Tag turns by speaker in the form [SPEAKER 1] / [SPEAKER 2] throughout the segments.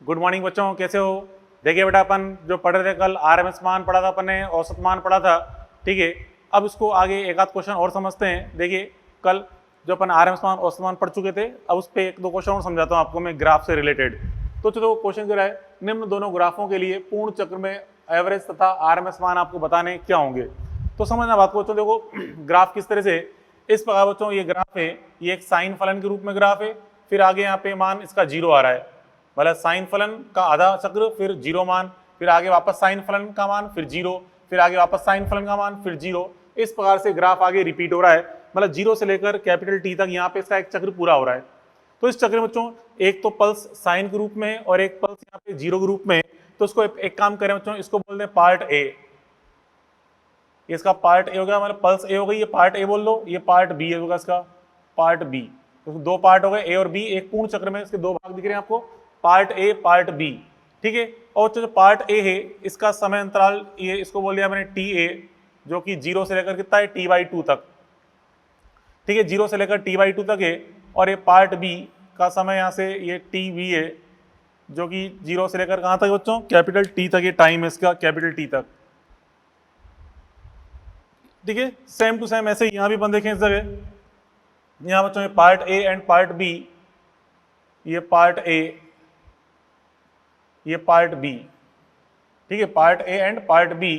[SPEAKER 1] Good morning बच्चों, कैसे हो? देखिए बेटा, अपन जो पढ़ रहे थे कल आरएमएस मान पढ़ा था अपन ने, औसत मान पढ़ा था। ठीक है, अब इसको आगे एक आध क्वेश्चन और समझते हैं। देखिए कल जो अपन आरएमएस मान औसत मान पढ़ चुके थे, अब उस पर एक दो क्वेश्चन और समझाता हूँ आपको मैं ग्राफ से रिलेटेड। तो चलो क्वेश्चन क्या है, निम्न दोनों ग्राफों के लिए पूर्ण चक्र में एवरेज तथा आरएमएस मान आपको बताने क्या होंगे। तो समझना बात को बच्चों। देखो ग्राफ किस तरह से, इस प्रकार बच्चों ये ग्राफ है, ये एक साइन फलन के रूप में ग्राफ है। फिर आगे यहाँ पे मान इसका जीरो आ रहा है, मतलब साइन फलन का आधा चक्र, फिर जीरो मान, फिर आगे वापस साइन फलन का मान, फिर जीरो, फिर आगे वापस साइन फलन का मान, फिर जीरो। इस प्रकार से ग्राफ आगे रिपीट हो रहा है, मतलब जीरो से लेकर कैपिटल टी तक यहाँ पे इसका एक चक्र पूरा हो रहा है। तो इस चक्र में बच्चों एक तो पल्स साइन के रूप में और एक पल्स यहाँ पे जीरो के रूप में। तो इसको एक काम करें बच्चों, इसको बोल दें पार्ट ए। इसका पार्ट ए हो गया, मतलब पल्स ए हो गई, ये पार्ट ए बोल दो, ये पार्ट बी होगा इसका पार्ट बी। तो दो पार्ट हो गए ए और बी, एक पूर्ण चक्र में इसके दो भाग दिख रहे हैं आपको, पार्ट ए पार्ट बी। ठीक है, और जो पार्ट ए है इसका समय अंतराल ये इसको बोल दिया मैंने टी ए, जो कि जीरो से लेकर कितना है टी बाई टू तक। ठीक है, जीरो से लेकर टी बाई टू तक है। और ये पार्ट बी का समय यहाँ से ये टी बी है, जो कि जीरो से लेकर कहाँ तक बच्चों, कैपिटल टी तक ये टाइम है इसका, कैपिटल टी तक। ठीक है, सेम टू सेम ऐसे यहाँ भी अपन देखें इस जगह, यहाँ बच्चों ये part A and part B, ये पार्ट ए, ये पार्ट बी। ठीक है, part A and part B.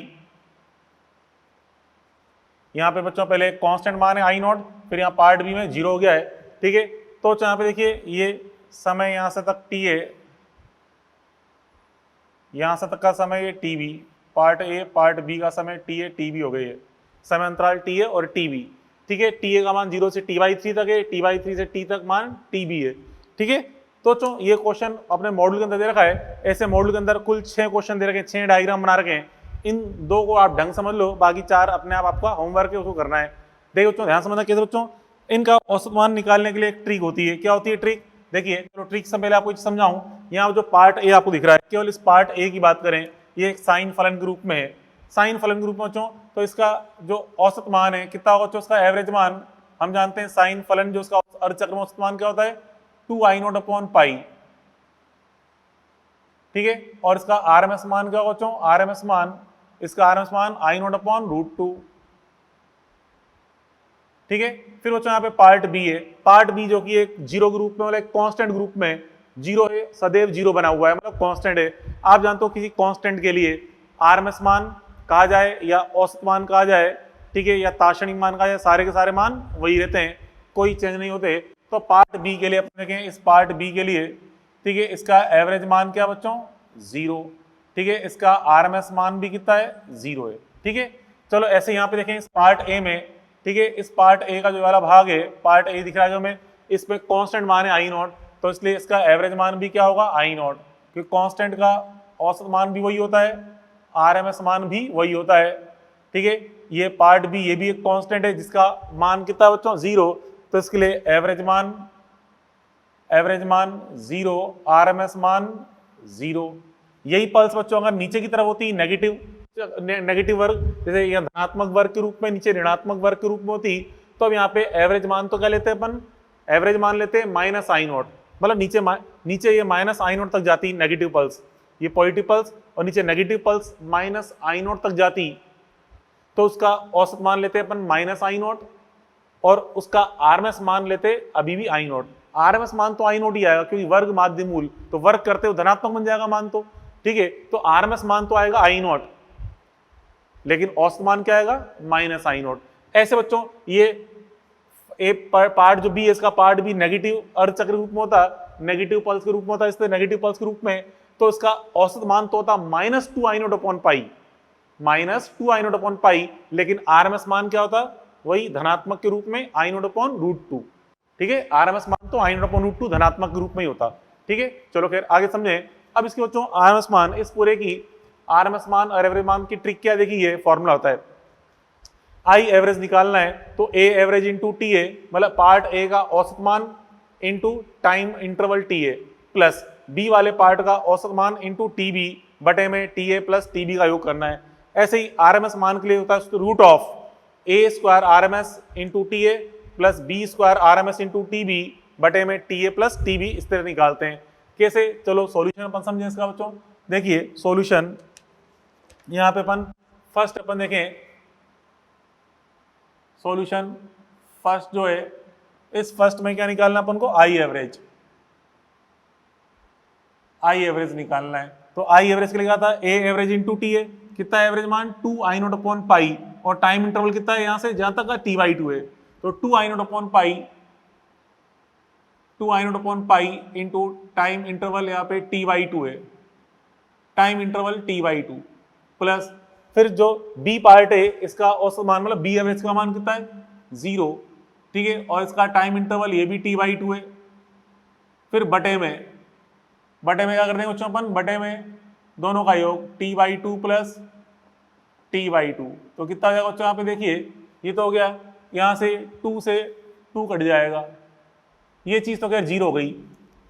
[SPEAKER 1] यहाँ पे बच्चों पहले कांस्टेंट मान है आई नॉट, फिर यहाँ पार्ट बी में जीरो हो गया है। ठीक है, तो यहाँ पे देखिए ये समय यहाँ से तक टी है, यहाँ से तक का समय ये T B, part A part B का समय टी ए टी बी हो गई है, समय अंतराल टी ए और टी बी। ठीक है, टी ए का मान जीरो से टी बाई थ्री तक है, टी बाई थ्री से टी तक मान टी बी है। ठीक है, तो बच्चों ये क्वेश्चन अपने मॉड्यूल के अंदर दे रखा है। ऐसे मॉड्यूल के अंदर कुल 6 क्वेश्चन दे रखे हैं, 6 डायग्राम बना रखे हैं। इन दो को आप ढंग समझ लो, बाकी 4 अपने आप आपका होमवर्क है, उसको करना है। देखिए बच्चों ध्यान समझना कैसे बच्चों, इनका औसत मान निकालने के लिए एक ट्रिक होती है। क्या होती है ट्रिक? देखिए चलो ट्रिक से पहले आपको समझाऊं। यहाँ जो पार्ट ए आपको दिख रहा है, केवल इस पार्ट ए की बात करें, ये एक साइन फलन के रूप में है। साइन फलन के रूप में बच्चों, तो इसका जो औसत मान है कितना होगा बच्चों, उसका एवरेज मान हम जानते हैं। साइन फलन जो उसका अर्धचक्र में औसत मान क्या होता है, 2 आई नॉट अपॉन पाई। ठीक है, और इसका आरएमएस मान क्या होगा बच्चों, आरएमएस मान, इसका आरएमएस मान आई नॉट अपॉन रूट 2। ठीक है, फिर बच्चों यहाँ पे पार्ट बी है। पार्ट बी जो कि एक जीरो ग्रुप में, मतलब एक कांस्टेंट ग्रुप में जीरो है, सदैव जीरो बना हुआ है, मतलब कांस्टेंट है। आप जानते हो किसी कांस्टेंट के लिए आरएमएस मान कहा जाए या औसत मान कहा जाए, ठीक है, या ताक्षणिक मान कहा जाए, सारे के सारे मान वही रहते हैं, कोई चेंज नहीं होते। तो पार्ट बी के लिए अपन देखें, इस पार्ट बी के लिए, ठीक है, इसका एवरेज मान क्या बच्चों, जीरो। ठीक है, इसका आरएमएस मान भी कितना है, जीरो है। ठीक है, चलो ऐसे यहाँ पे देखें इस पार्ट ए में, ठीक है, इस पार्ट ए का जो वाला भाग है, पार्ट ए दिख रहा है हमें, इसमें कांस्टेंट मान है आई नॉट, तो इसलिए इसका एवरेज मान भी क्या होगा, आई नॉट, क्योंकि कांस्टेंट का औसत मान भी वही होता है, आरएमएस मान भी वही होता है। ठीक है, ये पार्ट बी, ये भी एक कांस्टेंट है जिसका मान कितना बच्चों, जीरो, तो इसके लिए एवरेज मान जीरो, आरएमएस मान जीरो। यही पल्स बच्चों अगर नीचे की तरफ होती नेगेटिव वर्ग, जैसे यहाँ धनात्मक वर्ग के रूप में, नीचे ऋणात्मक वर्ग के रूप में होती, तो अब यहाँ पे एवरेज मान तो क्या लेते हैं अपन, एवरेज मान लेते हैं माइनस आई नॉट, मतलब नीचे ये माइनस आई नॉट तक जाती नेगेटिव पल्स, ये पॉजिटिव पल्स, और नीचे negative pulse minus I not तक जाती, तो उसका औसत मान लेते हैं अपन माइनस आई नॉट, और उसका आरएमएस मान लेते अभी भी आई नॉट। आरएमएस मान तो आई नॉट ही आएगा, क्योंकि वर्ग माध्य मूल, तो वर्ग करते हो धनात्मक बन जाएगा मान तो। ठीक है, तो आरएमएस मान तो आएगा आई नॉट, लेकिन औसत मान क्या आएगा, माइनस आई नॉट। ऐसे बच्चों ये पार्ट जो बी है, इसका पार्ट बी नेगेटिव अर्धचक्र रूप में होता है, नेगेटिव पल्स के रूप में होता है, इसलिए नेगेटिव पल्स के रूप में, तो इसका औसत मान तो होता minus 2 I naught upon pi, minus 2 I naught upon पाई, लेकिन आरएमएस मान क्या होता, वही धनात्मक के रूप में आई नॉट अपॉन रूट 2। ठीक है, आरएमएस मान तो आई नॉट अपॉन रूट 2 धनात्मक के रूप में ही होता। ठीक है, चलो खैर आगे समझे। अब इसके बच्चों आरएमएस मान, इस पूरे की आरएमएस मान और एवरेज मान की ट्रिक क्या देखिए, ये फॉर्मूला होता है, आई एवरेज निकालना है तो A average into T A, मतलब पार्ट ए का औसत मान into time interval T A, plus B वाले पार्ट का औसत मान इंटू टी बी बटे में T A plus T B का योग करना है। ऐसे ही आरएमएस मान के लिए होता है root of A square RMS into T A plus B square RMS into T B बटे में T A plus T B, इस तरह निकालते हैं। कैसे, चलो सॉल्यूशन अपन समझें इसका बच्चों। देखिए सॉल्यूशन यहाँ पे अपन फर्स्ट अपन देखें, सॉल्यूशन फर्स्ट जो है, इस फर्स्ट में क्या निकालना अपन को, आई एवरेज, आई एवरेज निकालना है। तो आई एवरेज के लिए क्या था, ए एवरेज इंटू टी है, कितना एवरेज मान 2 आई नॉट अपॉन पाई, और टाइम इंटरवल कितना है यहां से जहां तक का टी बाई टू है, तो 2 I naught upon pi, 2 I naught upon pi into time interval यहाँ पे टी बाई टू है, time interval T by two, plus फिर जो बी पार्ट है इसका औसत मान, मतलब बी एवरेज का मान कितना है 0, ठीक है, और इसका टाइम इंटरवल ये भी टी बाई टू है। फिर बटे में क्या कर देंगे बच्चों अपन, बटे में दोनों का योग T by two plus T by to, तो कितना हो जाएगा बच्चों, यहाँ पे देखिए ये तो हो गया, यहाँ से 2 से 2 कट जाएगा, ये चीज तो क्या 0 हो गई,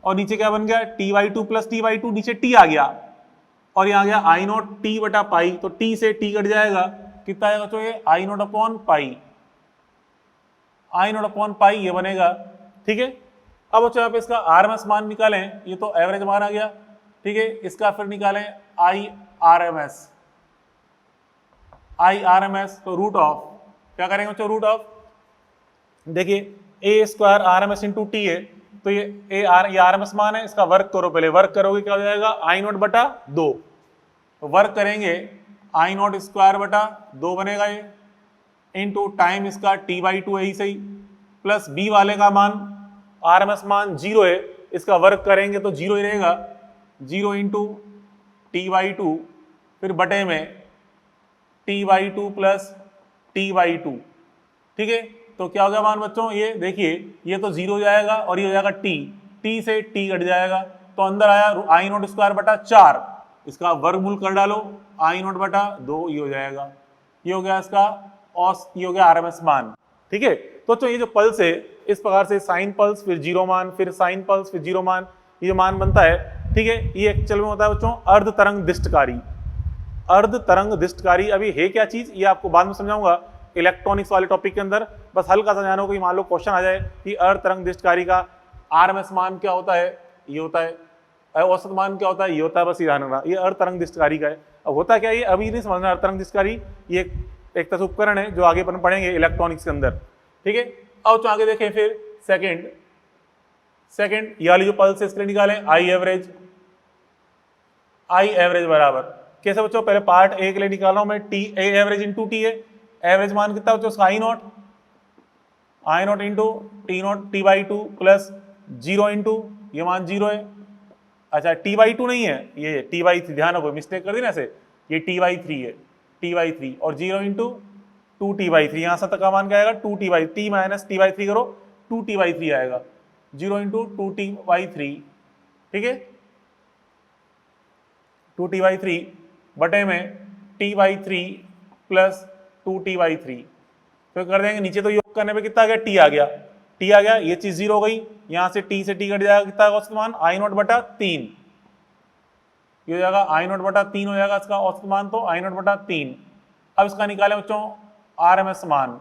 [SPEAKER 1] और नीचे क्या बन गया T by two plus T by to, नीचे टी आ गया, और यहाँ गया आई नॉट टी बटा पाई, तो टी से टी कट जाएगा, कितना आएगा बच्चों ये I naught upon pi, I naught upon pi ये बनेगा, ठीक है। अब बच्चों यहाँ पे इसका आरएमएस मान निकालें, ये तो एवरेज मान आ गया, ठीक है, इसका फिर निकालें आई आरएमएस, आई आरएमएस, तो रूट ऑफ, क्या करेंगे बच्चों, रूट ऑफ, देखिए ए स्क्वायर आरएमएस इंटू टी है, तो ये आरएमएस मान है, इसका वर्क करो, पहले वर्क करोगे क्या हो जाएगा आई नॉट बटा 2, तो वर्क करेंगे आई नॉट स्क्वायर बटा 2 बनेगा ये, इंटू टाइम इसका टी बाई टू है ही सही, प्लस बी वाले का मान आरएमएस मान 0 है, इसका वर्क करेंगे तो 0 ही रहेगा, 0 इंटू टी बाई टू, फिर बटे में T by two plus T by to, ठीक है, तो क्या हो गया मान बच्चों, ये देखिए ये तो 0 हो जाएगा और ये हो जाएगा टी से टी कट जाएगा, तो अंदर आया आई नॉट स्क्वायर बटा 4, इसका वर्गमूल कर डालो आई नॉट बटा 2, ये हो जाएगा, ये हो गया इसका औसत, ये हो गया आरएमएस मान, ठीक है। तो ये जो पल्स है इस प्रकार से साइन पल्स फिर 0 मान, फिर साइन पल्स फिर 0 मान, ये मान बनता है, ठीक है। ये एक्चुअल में होता है बच्चों अर्ध तरंग दिष्टकारी, अर्ध तरंग दिष्टकारी। अभी है क्या चीज ये आपको बाद में समझाऊंगा इलेक्ट्रॉनिक्स वाले टॉपिक के अंदर, बस हल्का सा जानो कि मान लो क्वेश्चन आ जाए कि अर्ध तरंग दिष्टकारी का आरएमएस मान क्या होता है, ये होता है, औसत मान क्या होता है, ये होता है, बस ये ध्यान रखना, ये अर्ध तरंग दिष्टकारी का है। अब होता क्या, ये अभी नहीं समझना, अर्ध तरंग दिष्टकारी ये एक तरह से उपकरण है जो आगे अपन पढ़ेंगे इलेक्ट्रॉनिक्स के अंदर, ठीक है। अब तो आगे देखें फिर सेकंड ये वाली जो पल्स है इसके लिए निकालें आई एवरेज, आई एवरेज बराबर कैसे बच्चों, पहले पार्ट ए के लिए निकाल रहा हूं मैं, T A average into T है, एवरेज मान कितना बच्चों उसका I naught into T naught T by two plus 0 into ये मान 0 है, अच्छा टी बाई टू नहीं है, ये टी बाई थ्री, ध्यान रखो मिस्टेक कर दी ना ऐसे, ये टी बाई थ्री है, टी बाई थ्री, और 0 इंटू 2t बाई थ्री, यहाँ से तक का मान क्या आएगा 2t by T minus T by three करो 2t बाई थ्री आएगा, 0 इंटू 2t बाई थ्री, ठीक है, 2t बाई थ्री बटे में t by three plus 2t by three, तो कर देंगे नीचे तो योग करने पे कितना आ गया t आ गया, t आ गया, ये चीज 0 हो गई, यहाँ से t से t कट जाएगा, कितना औसत मान आई नॉट बटा 3, ये हो जाएगा आई नॉट बटा 3 हो जाएगा इसका औसत मान, तो आई नॉट बटा 3। अब इसका निकालें बच्चों आरएमएस मान,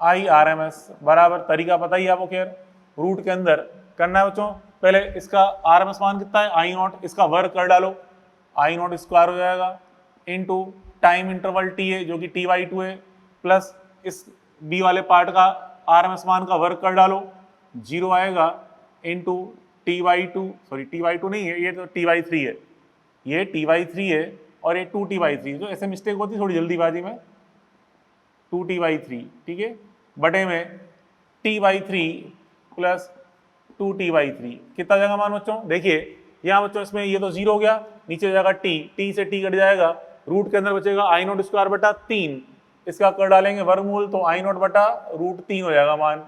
[SPEAKER 1] आई आरएमएस बराबर, तरीका पता ही आपको, खैर रूट के अंदर करना है बच्चों, पहले इसका आरएमएस मान कितना है आई नॉट, इसका वर्ग कर डालो, आई नॉट स्क्वायर हो जाएगा इंटू टाइम इंटरवल टी है जो कि टी बाई टू है, प्लस इस बी वाले पार्ट का आरएमएस मान का वर्ग कर डालो, 0 आएगा into T by to, sorry T by to नहीं है, ये तो टी बाई थ्री है, ये टी बाई थ्री है और ये 2t बाई थ्री, तो ऐसे मिस्टेक होती है थोड़ी जल्दीबाजी में, 2t बाई थ्री, ठीक है, बटे में t by three plus 2t by three, कितना जाएगा मान बच्चों, देखिए यहाँ बच्चों इसमें ये तो 0 हो गया, नीचे हो जाएगा t से t कट जाएगा, रूट के अंदर बचेगा आई नॉट स्क्वायर बटा 3, इसका कर डालेंगे वर्गमूल, तो आई नॉट बटा रूट 3 हो जाएगा मान,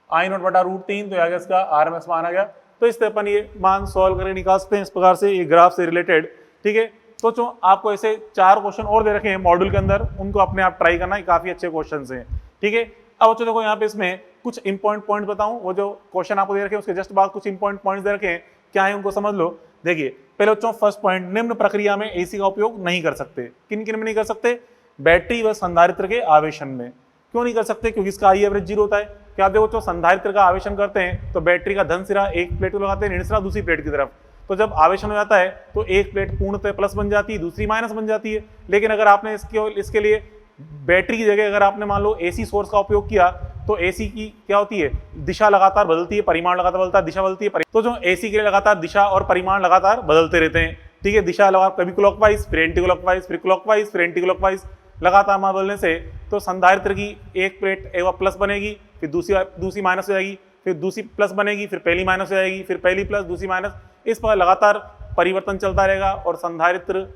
[SPEAKER 1] आई नॉट बटा रूट 3, तो आ गया इसका आरएमएस मान आ गया। तो इस तरह अपन ये मान सॉल्व करके निकाल सकते हैं इस प्रकार से, ये ग्राफ से रिलेटेड, ठीक है। तो जो आपको ऐसे 4 क्वेश्चन और दे रखे हैं मॉड्यूल के अंदर, उनको अपने आप ट्राई करना, काफी अच्छे क्वेश्चन हैं, ठीक है। अब बच्चों देखो यहाँ पे इसमें कुछ इंपॉर्टेंट पॉइंट बताऊं, वो जो क्वेश्चन आपको दे रखे हैं उसके जस्ट बाद कुछ इंपॉर्टेंट पॉइंट्स दे रखे हैं, क्या है उनको समझ लो। देखिए पहले बच्चों फर्स्ट पॉइंट, निम्न प्रक्रिया में एसी का उपयोग नहीं कर सकते, किन किन में नहीं कर सकते, बैटरी व संधारित्र के आवेशन में। क्यों नहीं कर सकते, क्योंकि इसका आई एवरेज 0 होता है, कि आप देखो जो संधारित्र का आवेशन करते हैं तो बैटरी का धन सिरा एक प्लेट को लगाते हैं, ऋण सिरा दूसरी प्लेट की तरफ। तो जब आवेशन हो जाता है तो एक प्लेट पूर्णतः प्लस बन जाती है, दूसरी माइनस बन जाती है। लेकिन अगर आपने इसके लिए बैटरी की जगह अगर आपने मान लो एसी सोर्स का उपयोग किया तो एसी की क्या होती है, दिशा लगातार बदलती है, परिमाण लगातार बदलता है, दिशा बदलती है। तो जो एसी के लिए लगातार दिशा और परिमाण लगातार बदलते रहते हैं, ठीक है। दिशा लगा कभी क्लॉकवाइज, फिर एंटी क्लॉकवाइज, फिर क्लॉकवाइज, फिर एंटी क्लॉकवाइज, लगातार बदलने से तो संधारित्र की एक प्लेट एक बार प्लस बनेगी, फिर दूसरी माइनस हो जाएगी, फिर दूसरी प्लस बनेगी, फिर पहली माइनस हो जाएगी, फिर पहली प्लस, दूसरी माइनस। इस पर लगातार परिवर्तन चलता रहेगा और संधारित्र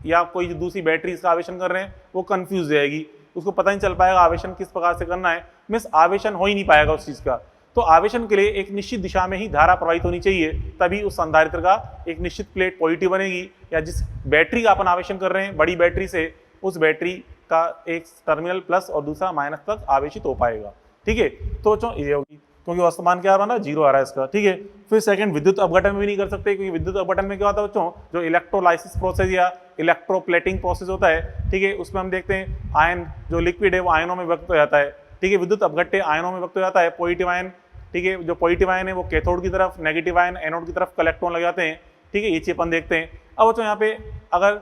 [SPEAKER 1] या कोई दूसरी बैटरी इसका आवेशन कर रहे हैं वो कंफ्यूज हो जाएगी, उसको पता नहीं चल पाएगा आवेशन किस प्रकार से करना है, मीन्स आवेशन हो ही नहीं पाएगा उस चीज का। तो आवेशन के लिए एक निश्चित दिशा में ही धारा प्रवाहित होनी चाहिए, तभी उस संधारित्र का एक निश्चित प्लेट पॉजिटिव बनेगी, या जिस बैटरी का अपन आवेशन कर रहे हैं बड़ी बैटरी से, उस बैटरी का एक टर्मिनल प्लस और दूसरा माइनस तक आवेशित हो पाएगा, ठीक है। तो बच्चों ये होगी, क्योंकि वस्तुमान क्या आ रहा है, 0 आ रहा है इसका, ठीक है। फिर सेकंड, विद्युत अपघटन में भी नहीं कर सकते, क्योंकि विद्युत अपघटन में क्या होता है बच्चों, जो इलेक्ट्रोलाइसिस प्रोसेस या इलेक्ट्रोप्लेटिंग प्रोसेस होता है, ठीक है, उसमें हम देखते हैं आयन जो लिक्विड है वो आयनों में व्यक्त हो जाता है, ठीक है। विद्युत अपघट्य आयनों में व्यक्त हो जाता है, पॉजिटिव आयन, ठीक है। जो पॉजिटिव आयन है वो कैथोड की तरफ, नेगेटिव आयन एनोड की तरफ इलेक्ट्रॉन लग जाते हैं, ठीक है। ये चीज अपन देखते हैं। अब बच्चों यहाँ पे अगर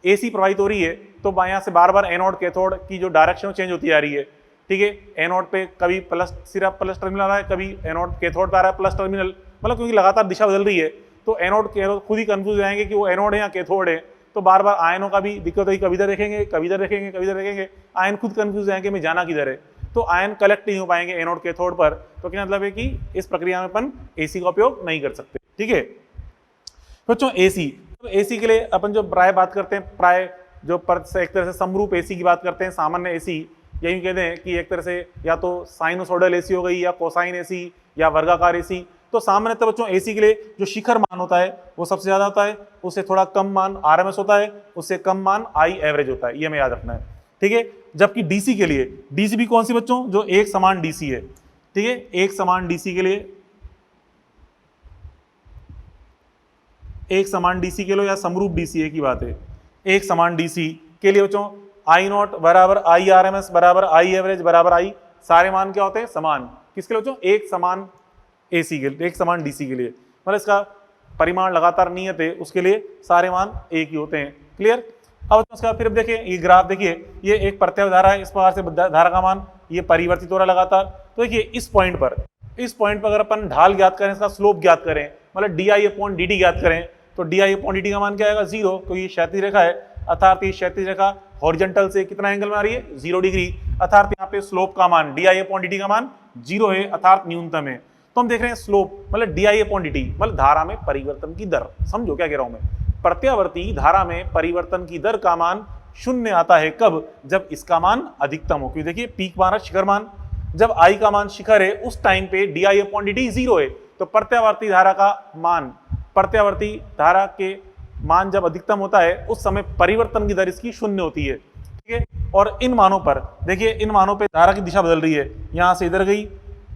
[SPEAKER 1] एसी प्रवाहित हो रही है तो यहाँ से बार बार एनोड कैथोड की जो डायरेक्शन चेंज होती जा रही है, ठीक है। एनोड पे कभी प्लस सिर्फ प्लस टर्मिनल आ रहा है, कभी एनोड कैथोड पे आ रहा है प्लस टर्मिनल, मतलब क्योंकि लगातार दिशा बदल रही है तो एनोड कैथोड खुद ही कंफ्यूज हो जाएंगे कि वो एनोड है या कैथोड है। तो बार बार आयनों का भी दिक्कत होगी, कभी इधर देखेंगे, कभी इधर देखेंगे, कभी इधर देखेंगे, आयन खुद कंफ्यूज हो जाएंगे मैं जाना किधर है, तो आयन कलेक्ट नहीं हो पाएंगे एनोड कैथोड पर। तो क्या मतलब है कि इस प्रक्रिया में अपन एसी का उपयोग नहीं कर सकते, ठीक है। बच्चों एसी, तो एसी के लिए अपन जो प्राय बात करते हैं, प्राय जो एक तरह से समरूप एसी की बात करते हैं, सामान्य एसी, यही कहते हैं कि एक तरह से या तो साइनोसोडल एसी हो गई, या कोसाइन एसी, या वर्गाकार एसी। तो सामान्यतः बच्चों एसी के लिए जो शिखर मान होता है वो सबसे ज्यादा होता है, उससे थोड़ा कम मान आरएमएस होता है, उससे कम मान आई एवरेज होता है, ये हमें याद रखना है, ठीक है। जबकि डीसी के लिए, डीसी भी कौन सी बच्चों, जो एक समान डीसी है, ठीक है। एक समान डीसी के लिए, एक समान डीसी के लिए या समरूप डीसी एक ही बात है, एक समान डीसी के लिए बच्चों आई नॉट बराबर आई आरएमएस बराबर आई एवरेज बराबर आई, सारे मान क्या होते हैं, समान। किसके लिए बच्चों, एक समान एसी के लिए, एक समान डीसी के लिए, मतलब इसका परिमाण लगातार नियत है, उसके लिए सारे मान एक ही होते हैं, क्लियर। अब उसका फिर देखिए ये ग्राफ देखिए, ये एक प्रत्यावर्ती धारा है, इस प्रकार से धारा का मान ये परिवर्तित हो रहा है लगातार। तो देखिए इस पॉइंट पर अगर अपन ढाल ज्ञात करें, इसका स्लोप ज्ञात करें, मतलब di/dt ज्ञात करें, तो di/dt का मान क्या आएगा, 0, क्योंकि ये क्षैतिज रेखा है, अर्थात ये क्षैतिज रेखा हॉरिजॉन्टल से कितना एंगल में आ रही है, 0 डिग्री, अर्थात यहाँ पे स्लोप का मान di/dt का मान 0 है, अर्थात न्यूनतम है। तो हम देख रहे हैं स्लोप मतलब di/dt मतलब धारा में परिवर्तन की दर, समझो क्या कह रहा हूं मैं, प्रत्यावर्ती धारा में परिवर्तन की दर का मान 0 आता है कब, जब इसका मान अधिकतम हो। क्योंकि देखिए पीक मान है, शिखर मान, जब i का मान शिखर है उस टाइम पे di/dt 0 है, तो प्रत्यावर्ती धारा का मान, प्रत्यावर्ती धारा के मान जब अधिकतम होता है उस समय परिवर्तन की दर इसकी 0 होती है, ठीक है। और इन मानों पर देखिए, इन मानों पे धारा की दिशा बदल रही है, यहां से इधर गई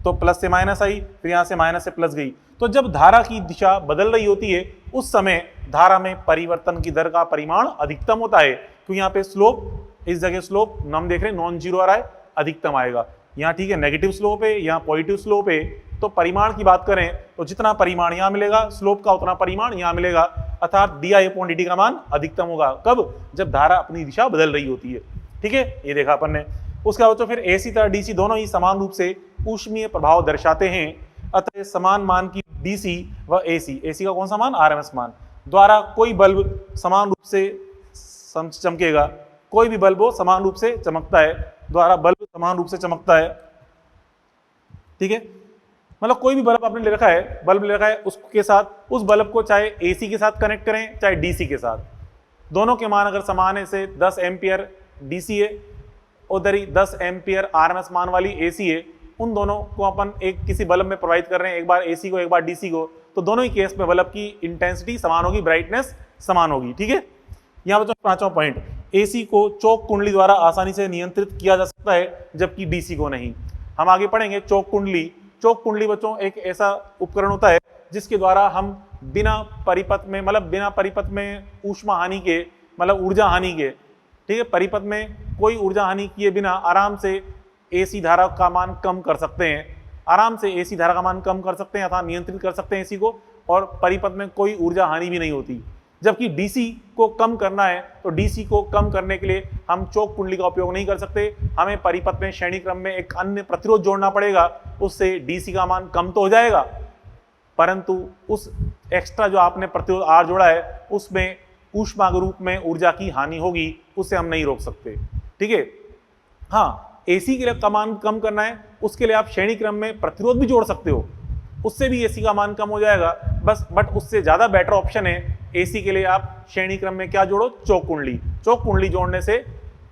[SPEAKER 1] तो प्लस से माइनस आई, फिर यहां से माइनस से प्लस गई। तो जब धारा की दिशा बदल रही होती है उस समय धारा में परिवर्तन की दर का परिमाण अधिकतम होता है, क्योंकि यहाँ पे स्लोप, इस जगह स्लोप हम देख रहे हैं नॉन जीरो आ रहा है, अधिकतम आएगा। यहाँ ठीक है नेगेटिव स्लोप है, यहाँ पॉजिटिव स्लोप है, तो परिमाण की बात करें तो जितना परिमाण यहाँ मिलेगा स्लोप का उतना परिमाण यहाँ मिलेगा, अर्थात di/dt का मान अधिकतम होगा कब, जब धारा अपनी दिशा बदल रही होती है, ठीक है। ये देखा अपन ने। उसके बाद तो फिर एसी तथा डीसी दोनों ही समान रूप से ऊष्मीय प्रभाव दर्शाते हैं, अतः समान मान की डीसी व एसी का कौन सा मान, आरएमएस मान द्वारा कोई बल्ब समान रूप से चमकेगा, कोई भी बल्ब हो समान रूप से चमकता है, द्वारा बल्ब समान रूप से चमकता है, ठीक है। मतलब कोई भी बल्ब आपने ले रखा है, बल्ब ले रखा है, उसके साथ उस बल्ब को चाहे एसी के साथ कनेक्ट करें चाहे डीसी के साथ, दोनों के मान अगर समान है, से 10 एम्पियर डीसी है, उधर ही 10 एम्पियर आरएमएस मान वाली एसी है, उन दोनों को अपन एक किसी बल्ब में प्रोवाइड कर रहे हैं, एक बार एसी को एक बार डीसी को, तो दोनों ही केस में बल्ब की इंटेंसिटी समान होगी, ब्राइटनेस समान होगी, ठीक है। यहाँ पर 5वां पॉइंट, एसी को चौक कुंडली द्वारा आसानी से नियंत्रित किया जा सकता है, जबकि डीसी को नहीं। हम आगे पढ़ेंगे चौक कुंडली। चौक कुंडली बच्चों एक ऐसा उपकरण होता है जिसके द्वारा हम बिना परिपथ में, मतलब बिना परिपथ में ऊष्मा हानि के, मतलब ऊर्जा हानि के, ठीक है, परिपथ में कोई ऊर्जा हानि किए बिना आराम से एसी धारा का मान कम कर सकते हैं, आराम से एसी धारा का मान कम कर सकते हैं अथवा नियंत्रित कर सकते हैं एसी को, और परिपथ में कोई ऊर्जा हानि भी नहीं होती। जबकि डीसी को कम करना है तो डीसी को कम करने के लिए हम चौक कुंडली का उपयोग नहीं कर सकते, हमें परिपथ में श्रेणी क्रम में एक अन्य प्रतिरोध जोड़ना पड़ेगा, उससे डीसी का मान कम तो हो जाएगा, परंतु उस एक्स्ट्रा जो आपने प्रतिरोध आर जोड़ा है उसमें ऊष्मा के रूप में ऊर्जा की हानि होगी, उसे हम नहीं रोक सकते। ठीक है, हाँ, एसी के लिए का मान कम करना है, उसके लिए आप श्रेणी क्रम में प्रतिरोध भी जोड़ सकते हो, उससे भी एसी का मान कम हो जाएगा बस। बट उससे ज्यादा बेटर ऑप्शन है एसी के लिए आप श्रेणी क्रम में क्या जोड़ो, चौक कुंडली। चौक कुंडली जोड़ने से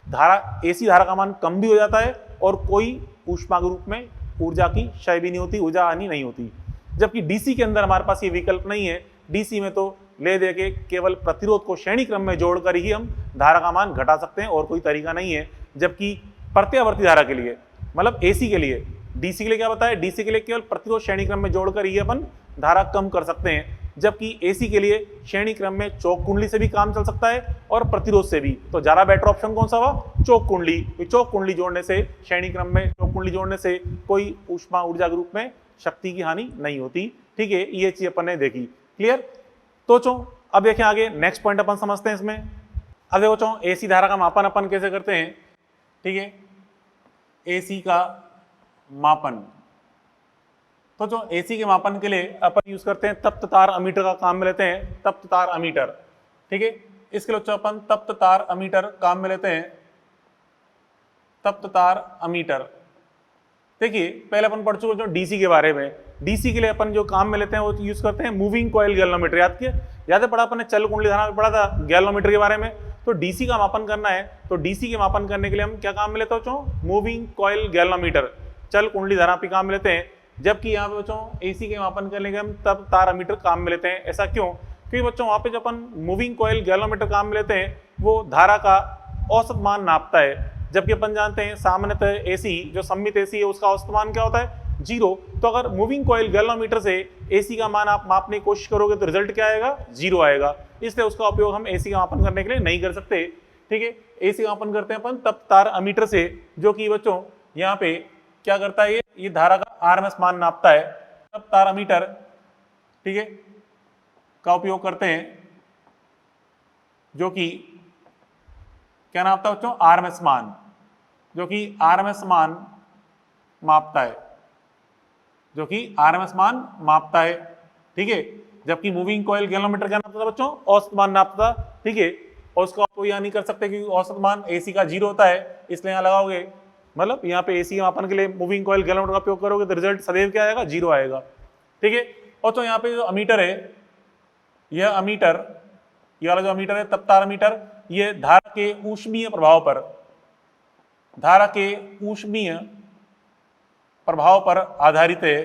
[SPEAKER 1] धारा, एसी धारा का मान कम भी हो जाता है और कोई ऊष्मा के रूप में ऊर्जा की क्षय भी नहीं होती, ऊर्जा हानि नहीं होती। जबकि डीसी के अंदर हमारे पास ये विकल्प नहीं है, डीसी में तो ले दे के केवल प्रतिरोध को श्रेणी क्रम में जोड़कर ही हम धारा का मान घटा सकते हैं और कोई तरीका नहीं है। जबकि प्रत्यावर्ती धारा के लिए, मतलब एसी के लिए, डीसी के लिए क्या बताया, डीसी के लिए केवल प्रतिरोध श्रेणी क्रम में जोड़कर ही अपन धारा कम कर सकते हैं, जबकि एसी के लिए श्रेणी क्रम में चौक कुंडली से भी काम चल सकता है और प्रतिरोध से भी। तो ज्यादा बेटर ऑप्शन कौन सा हुआ, चौक कुंडली। चौक कुंडली जोड़ने से, श्रेणी क्रम में चौक कुंडली जोड़ने से कोई ऊष्मा ऊर्जा के रूप में शक्ति की हानि नहीं होती। ठीक है, ये चीज अपन ने देखी, क्लियर। तो अब देखें आगे नेक्स्ट पॉइंट अपन समझते हैं इसमें। अब देखो एसी धारा का मापन अपन कैसे करते हैं। ठीक है, एसी का मापन, तो जो एसी के मापन के लिए अपन यूज करते हैं तप्त तार अमीटर का काम में लेते हैं, तप्त तार अमीटर। ठीक है, इसके लिए अपन तप्त तार अमीटर काम में लेते हैं, तप्त तार अमीटर। देखिए पहले अपन पढ़ चुके जो डीसी के बारे में, डीसी के लिए अपन जो काम में लेते हैं वो यूज करते हैं मूविंग कॉइल गैल्वेनोमीटर। याद है पढ़ा अपन ने चल कुंडली धारा में पढ़ा था गैल्वेनोमीटर के बारे में। तो डीसी का मापन करना है तो डीसी के मापन करने के लिए हम क्या काम में लेते हो, मूविंग कॉइल गैल्वेनोमीटर, चल कुंडली धारा पे काम में लेते हैं। जबकि यहाँ पे बच्चों एसी के मापन करने के हम तब तार अमीटर काम में लेते हैं। ऐसा क्यों, क्योंकि बच्चों वहाँ पे जब अपन मूविंग कॉइल गैल्वेनोमीटर काम में लेते हैं वो धारा का औसत मान नापता है, जबकि अपन जानते हैं सामान्यतः एसी जो सम्मित एसी है उसका औसत मान क्या होता है, 0। तो अगर मूविंग कॉइल गैल्वेनोमीटर से एसी का मान आप मापने की कोशिश करोगे तो रिजल्ट क्या आएगा, 0 आएगा। इसलिए उसका उपयोग हम एसी का मापन करने के लिए नहीं कर सकते। ठीक है, एसी का मापन करते हैं अपन तब तार अमीटर से, जो कि बच्चों यहाँ पे क्या करता है, ये धारा का आरएमएस मान नापता है। तब तार अमीटर, ठीक है, का उपयोग करते हैं, जो कि क्या नापता है बच्चों, आरएमएस मान, जो कि आरएमएस मान मापता है, जो कि आरएमएस मान मापता है। ठीक है, जबकि मूविंग कॉइल गैल्वेनोमीटर क्या नापता था बच्चों, औसत मान नापता था। ठीक है, और उसका आप यहां नहीं कर सकते क्योंकि औसत मान एसी का 0 होता है, इसलिए यहां लगाओगे, मतलब यहाँ पे एसी मापन के लिए मूविंग कॉइल गैल्वेनोमीटर का उपयोग करोगे तो रिजल्ट सदैव क्या आएगा, 0 आएगा। ठीक है, और तो यहाँ पे जो अमीटर है, यह अमीटर, ये वाला जो अमीटर है तब तार अमीटर, ये धारा के ऊष्मीय प्रभाव पर, धारा के ऊष्मीय प्रभाव पर आधारित है।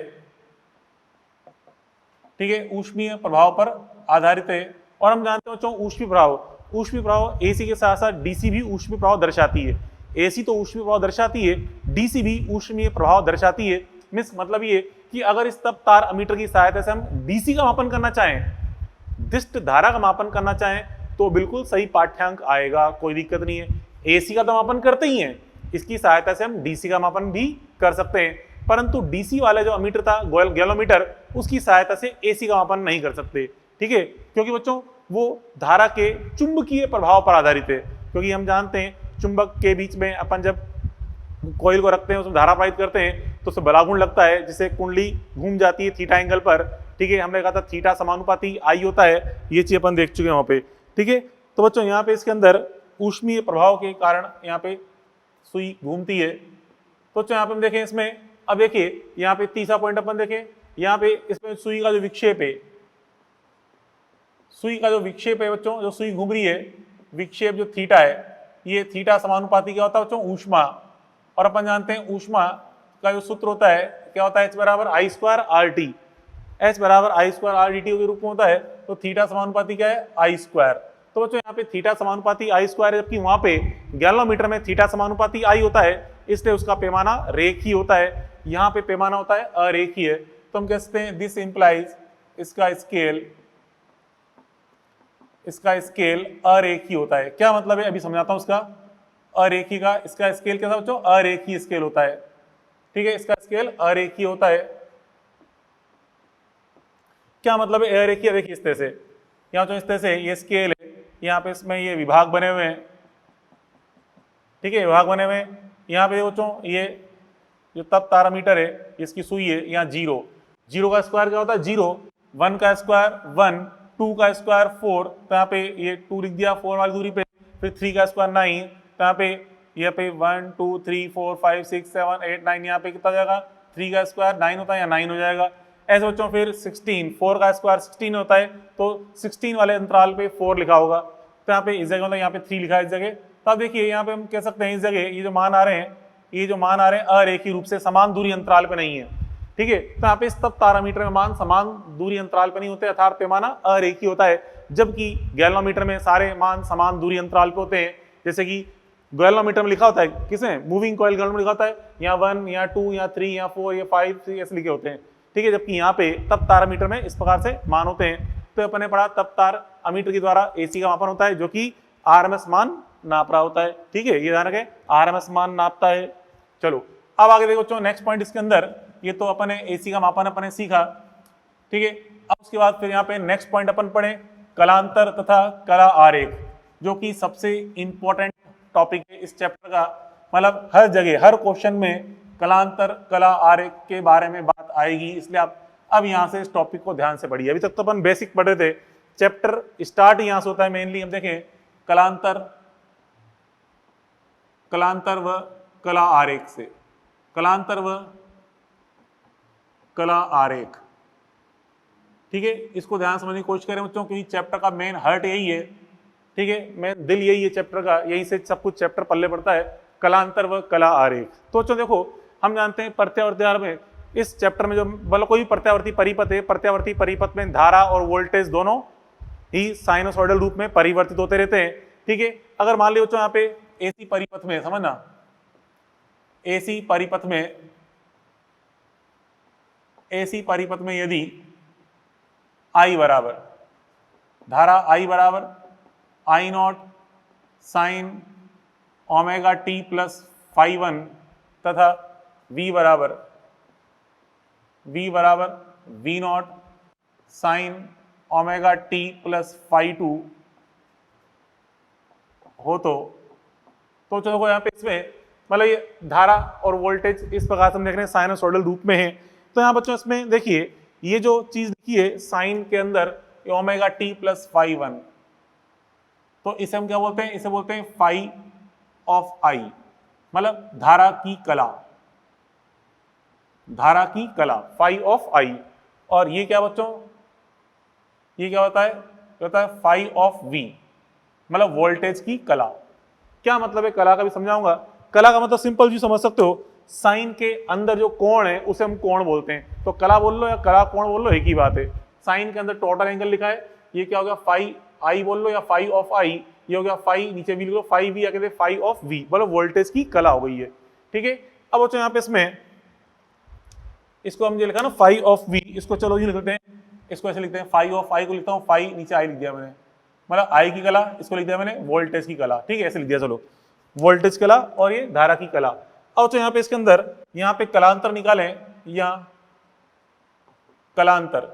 [SPEAKER 1] ठीक है, ऊष्मीय प्रभाव पर आधारित है। और हम जानते हो ऊष्मीय प्रभाव एसी के साथ साथ डीसी भी ऊष्मीय प्रभाव दर्शाती है। एसी तो ऊष्मीय प्रभाव दर्शाती है, डीसी भी ऊष्मीय प्रभाव दर्शाती है। मीन्स मतलब ये कि अगर इस तब तार अमीटर की सहायता से हम डीसी का मापन करना चाहें, दिष्ट धारा का मापन करना चाहें, तो बिल्कुल सही पाठ्यांक आएगा, कोई दिक्कत नहीं है। एसी का तो मापन करते ही हैं, इसकी सहायता से हम डीसी का मापन भी कर सकते हैं, परंतु डीसी वाला जो अमीटर था गैल्वेनोमीटर, उसकी सहायता से एसी का मापन नहीं कर सकते। ठीक है, क्योंकि बच्चों वो धारा के चुंबकीय प्रभाव पर आधारित है। क्योंकि हम जानते हैं चुंबक के बीच में अपन जब कॉइल को रखते हैं, उसमें धारा पारित करते हैं तो उसे बलागुण लगता है, जिससे कुंडली घूम जाती है थीटा एंगल पर। ठीक है, हमने कहा था थीटा समानुपाती आई होता है, ये चीज अपन देख चुके हैं वहां पे। ठीक है, तो बच्चों यहाँ पे इसके अंदर ऊष्मीय प्रभाव के कारण यहाँ पे सुई घूमती है। तो बच्चों यहाँ पे हम देखें इसमें, अब देखिए यहाँ पे तीसरा पॉइंट अपन देखें, यहाँ पे इसमें सुई का जो विक्षेप है, सुई का जो विक्षेप है बच्चों, जो सुई घूम रही है, विक्षेप जो थीटा है, ये थीटा समानुपाती क्या होता है बच्चों, ऊष्मा। और अपन जानते हैं ऊष्मा का जो सूत्र होता है क्या होता है, H बराबर आई स्क्वायर आर टी, H बराबर आई स्क्वायर आर डी टी के रूप में होता है। तो थीटा समानुपाती क्या है, आई स्क्वायर। तो बच्चों यहाँ पे थीटा समानुपाती आई स्क्वायर है, जबकि वहां पे गैल्वेनोमीटर में थीटा समानुपाती आई होता है, इसलिए उसका पैमाना रेखीय होता है। यहाँ पे पैमाना होता है अरेखीय। तो हम कह सकते हैं दिस इंप्लाइज, इसका स्केल अरेखीय होता है। क्या मतलब है, अभी समझाता हूं उसका। अरेखी का, इसका स्केल कैसा बच्चों, अरेखी स्केल होता है, ठीक है, इसका स्केल अरेखी होता है। क्या मतलब है अरेखी? देखिए इस तरह से, यहाँ तो इस तरह से ये स्केल है, यहाँ पे इसमें ये विभाग बने हुए हैं, ठीक है, विभाग बने हुए हैं। यहाँ पे बच्चों ये जो तप तारा मीटर है इसकी सुई है, यहाँ जीरो, जीरो का स्क्वायर क्या होता है, जीरो, वन का स्क्वायर वन, टू का स्क्वायर फोर, तो यहाँ पे ये टू लिख दिया फोर वाली दूरी पे, फिर थ्री का स्क्वायर नाइन, तो यहाँ पे one two three four five six seven eight nine, यहाँ पे कितना जाएगा, थ्री का स्क्वायर नाइन होता है, या नाइन हो जाएगा। ऐसे बच्चों फिर 16, फोर का स्क्वायर 16 होता है, तो 16 वाले अंतराल पे 4 लिखा होगा, तो यहाँ पे इस जगह मतलब यहाँ पे 3 लिखा है इस जगह। तो अब देखिए यहाँ पे हम कह सकते हैं इस जगह ये जो मान आ रहे हैं, ये जो मान आ रहे हैं अरेखीय रूप से समान दूरी अंतराल पे नहीं है, ठीक है। तो यहाँ पे तब तारामीटर में मान समान दूरी अंतराल पे नहीं होते, अर्थात पैमाना अरेखीय होता है, जबकि गैल्वामीटर में सारे मान समान दूरी अंतराल पे होते हैं। जैसे कि गैल्वामीटर में लिखा होता है, किसमें, मूविंग कॉइल गैल्वामीटर में लिखा होता है, यहाँ 1 यहाँ 2 यहाँ 3 यहाँ 4 यहाँ 5 ऐसे लिखे होते हैं, ठीक है, जबकि यहाँ पे तप तारामीटर में इस प्रकार से मान होते हैं। तो अपन ने पढ़ा तप तार अमीटर के द्वारा एसी का मापन होता है, जो कि आरएमएस मान नाप रहा होता है, ठीक है, ये ध्यान रखें, आरएमएस मान नापता है। चलो अब आगे देखो बच्चों, नेक्स्ट पॉइंट इसके अंदर, ये तो अपन ने एसी का मापन अपन ने सीखा, ठीक है। अब उसके बाद फिर यहाँ पे नेक्स्ट पॉइंट अपन पढ़े कलांतर तथा कला आरेख, जो कि सबसे इंपॉर्टेंट टॉपिक है इस चैप्टर का। मतलब हर जगह हर क्वेश्चन में कलांतर कला आरेख के बारे में बात आएगी, इसलिए आप अब यहाँ से इस टॉपिक को ध्यान से पढ़िए। अभी तक तो अपन बेसिक पढ़ रहे थे, चैप्टर स्टार्ट यहाँ से होता है मेनली। हम देखें कलांतर, कलांतर व कला आरेख से, कलांतर व कला आरेख, ठीक है, इसको ध्यान समझने की कोशिश करें बच्चों, क्योंकि चैप्टर का मेन हर्ट यही है, ठीक है, मेन दिल यही है चैप्टर का, यहीं से सब कुछ चैप्टर पल्ले पड़ता है, कलांतर व कला आरेख। तो बच्चों देखो, हम जानते हैं प्रत्यावर्ती में इस चैप्टर में जो मतलब कोई प्रत्यावर्ती परिपथ है, प्रत्यावर्ती परिपथ में धारा और वोल्टेज दोनों ही साइनोसॉइडल रूप में परिवर्तित होते रहते हैं, ठीक है। अगर मान लीजिए बच्चों यहाँ पे एसी परिपथ में, समझना, एसी परिपथ में, एसी परिपथ में यदि आई बराबर, धारा आई बराबर I naught sine omega T plus phi one तथा वी बराबर V naught sine omega T plus phi two हो, तो देखो यहाँ पे इसमें मतलब ये धारा और वोल्टेज इस प्रकार से हम देख रहे हैं साइनोसॉइडल रूप में है। तो यहाँ बच्चों इसमें देखिए ये जो चीज लिखी है साइन के अंदर omega T plus phi one, तो इसे हम क्या बोलते हैं, इसे बोलते हैं फाई ऑफ आई, मतलब धारा की कला, धारा की कला, फाई ऑफ आई। और ये क्या बच्चों, ये क्या होता है फाई ऑफ वी, मतलब वोल्टेज की कला। क्या मतलब है कला का भी समझाऊंगा। कला का मतलब सिंपल जी समझ सकते हो, साइन के अंदर जो कोण है उसे हम कोण बोलते हैं। तो कला बोल लो या कला कोण बोल लो, एक ही बात है। साइन के अंदर टोटल एंगल लिखा है, ये क्या हो गया फाई आई बोल लो या फाई ऑफ आई, ये हो गया फाई, नीचे भी लिख लो फाई वी, या कहते हैं फाई ऑफ वी, मतलब वोल्टेज की कला हो गई है, ठीक है। अब बच्चों यहाँ पे इसमें इसको हम जो लिखा ना फाई ऑफ वी, इसको चलो जी लिखते हैं, इसको ऐसे लिखते हैं, फाई ऑफ आई को लिखता हूँ, फाई नीचे आई लिख दिया मैंने, मतलब आई की कला, इसको लिख दिया मैंने वोल्टेज की कला, ठीक है, ऐसे लिख दिया, चलो वोल्टेज कला और ये धारा की कला। अब तो यहाँ पे इसके अंदर यहाँ पे कलांतर निकालें, यहाँ कलांतर।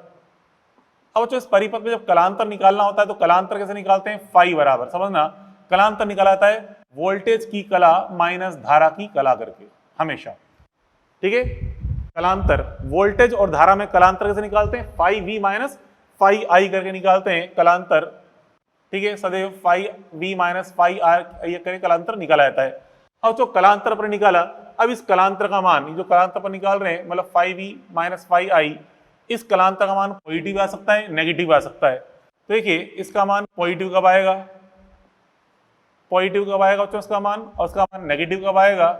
[SPEAKER 1] अब तो इस परिपथ में जब कलांतर निकालना होता है तो कलांतर कैसे निकालते हैं, फाई बराबर, समझना, कलांतर निकाला जाता है वोल्टेज की कला माइनस धारा की कला करके, हमेशा, ठीक है। कलांतर वोल्टेज और धारा में कलांतर कैसे निकालते हैं, phi V minus phi I करके निकालते हैं कलांतर, ठीक है, सदैव phi V minus phi R ये करके कलांतर निकाला जाता है। अब जो कलांतर पर निकाला, अब इस कलांतर का मान, जो कलांतर पर निकाल रहे हैं, मतलब फाई वी माइनस फाई आई, इस कलांतर का मान पॉजिटिव आ सकता है, नेगेटिव आ सकता है। तो देखिए इसका मान पॉजिटिव कब आएगा, पॉजिटिव कब आएगा बच्चों इसका मान, और उसका मान नेगेटिव कब आएगा,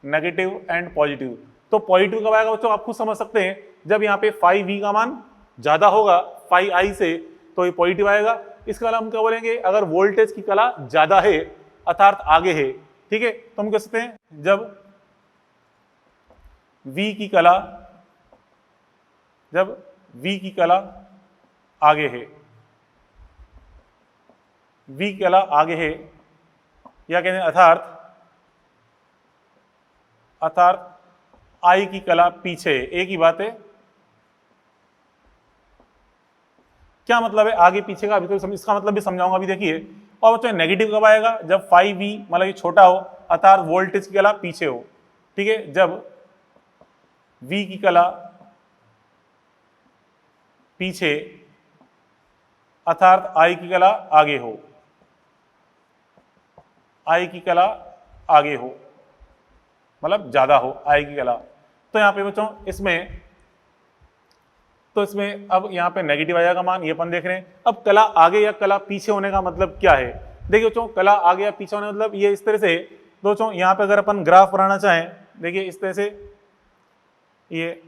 [SPEAKER 1] नेगेटिव एंड पॉजिटिव। तो पॉजिटिव कब आएगा बच्चों, आप खुद समझ सकते हैं, जब यहाँ पे फाई वी का मान ज्यादा होगा फाई आई से, तो ये पॉजिटिव आएगा। इसका हम क्या बोलेंगे, अगर वोल्टेज की कला ज्यादा है अर्थात आगे है, ठीक है, तो हम कह सकते हैं जब V की कला, जब V की कला आगे है, V की कला आगे है, या कहते हैं अर्थात आई की कला पीछे, एक ही बात है। क्या मतलब है आगे पीछे का, अभी तो इसका मतलब भी समझाऊंगा अभी, देखिए। और बच्चों नेगेटिव कब आएगा, जब 5V मतलब ये छोटा हो अर्थात वोल्टेज की कला पीछे हो, ठीक है। जब V की कला पीछे अर्थात I की कला आगे हो, I की कला आगे हो मतलब ज्यादा हो I की कला। तो यहां पे बच्चों इसमें अब यहां पे नेगेटिव आ जाएगा मान, ये अपन देख रहे हैं। अब कला आगे या कला पीछे होने का मतलब क्या है, देखिए बच्चों कला आगे या पीछे होने का मतलब ये इस तरह से दोस्तों, यहां पे अगर अपन ग्राफ बनाना चाहें, देखिए इस तरह से ये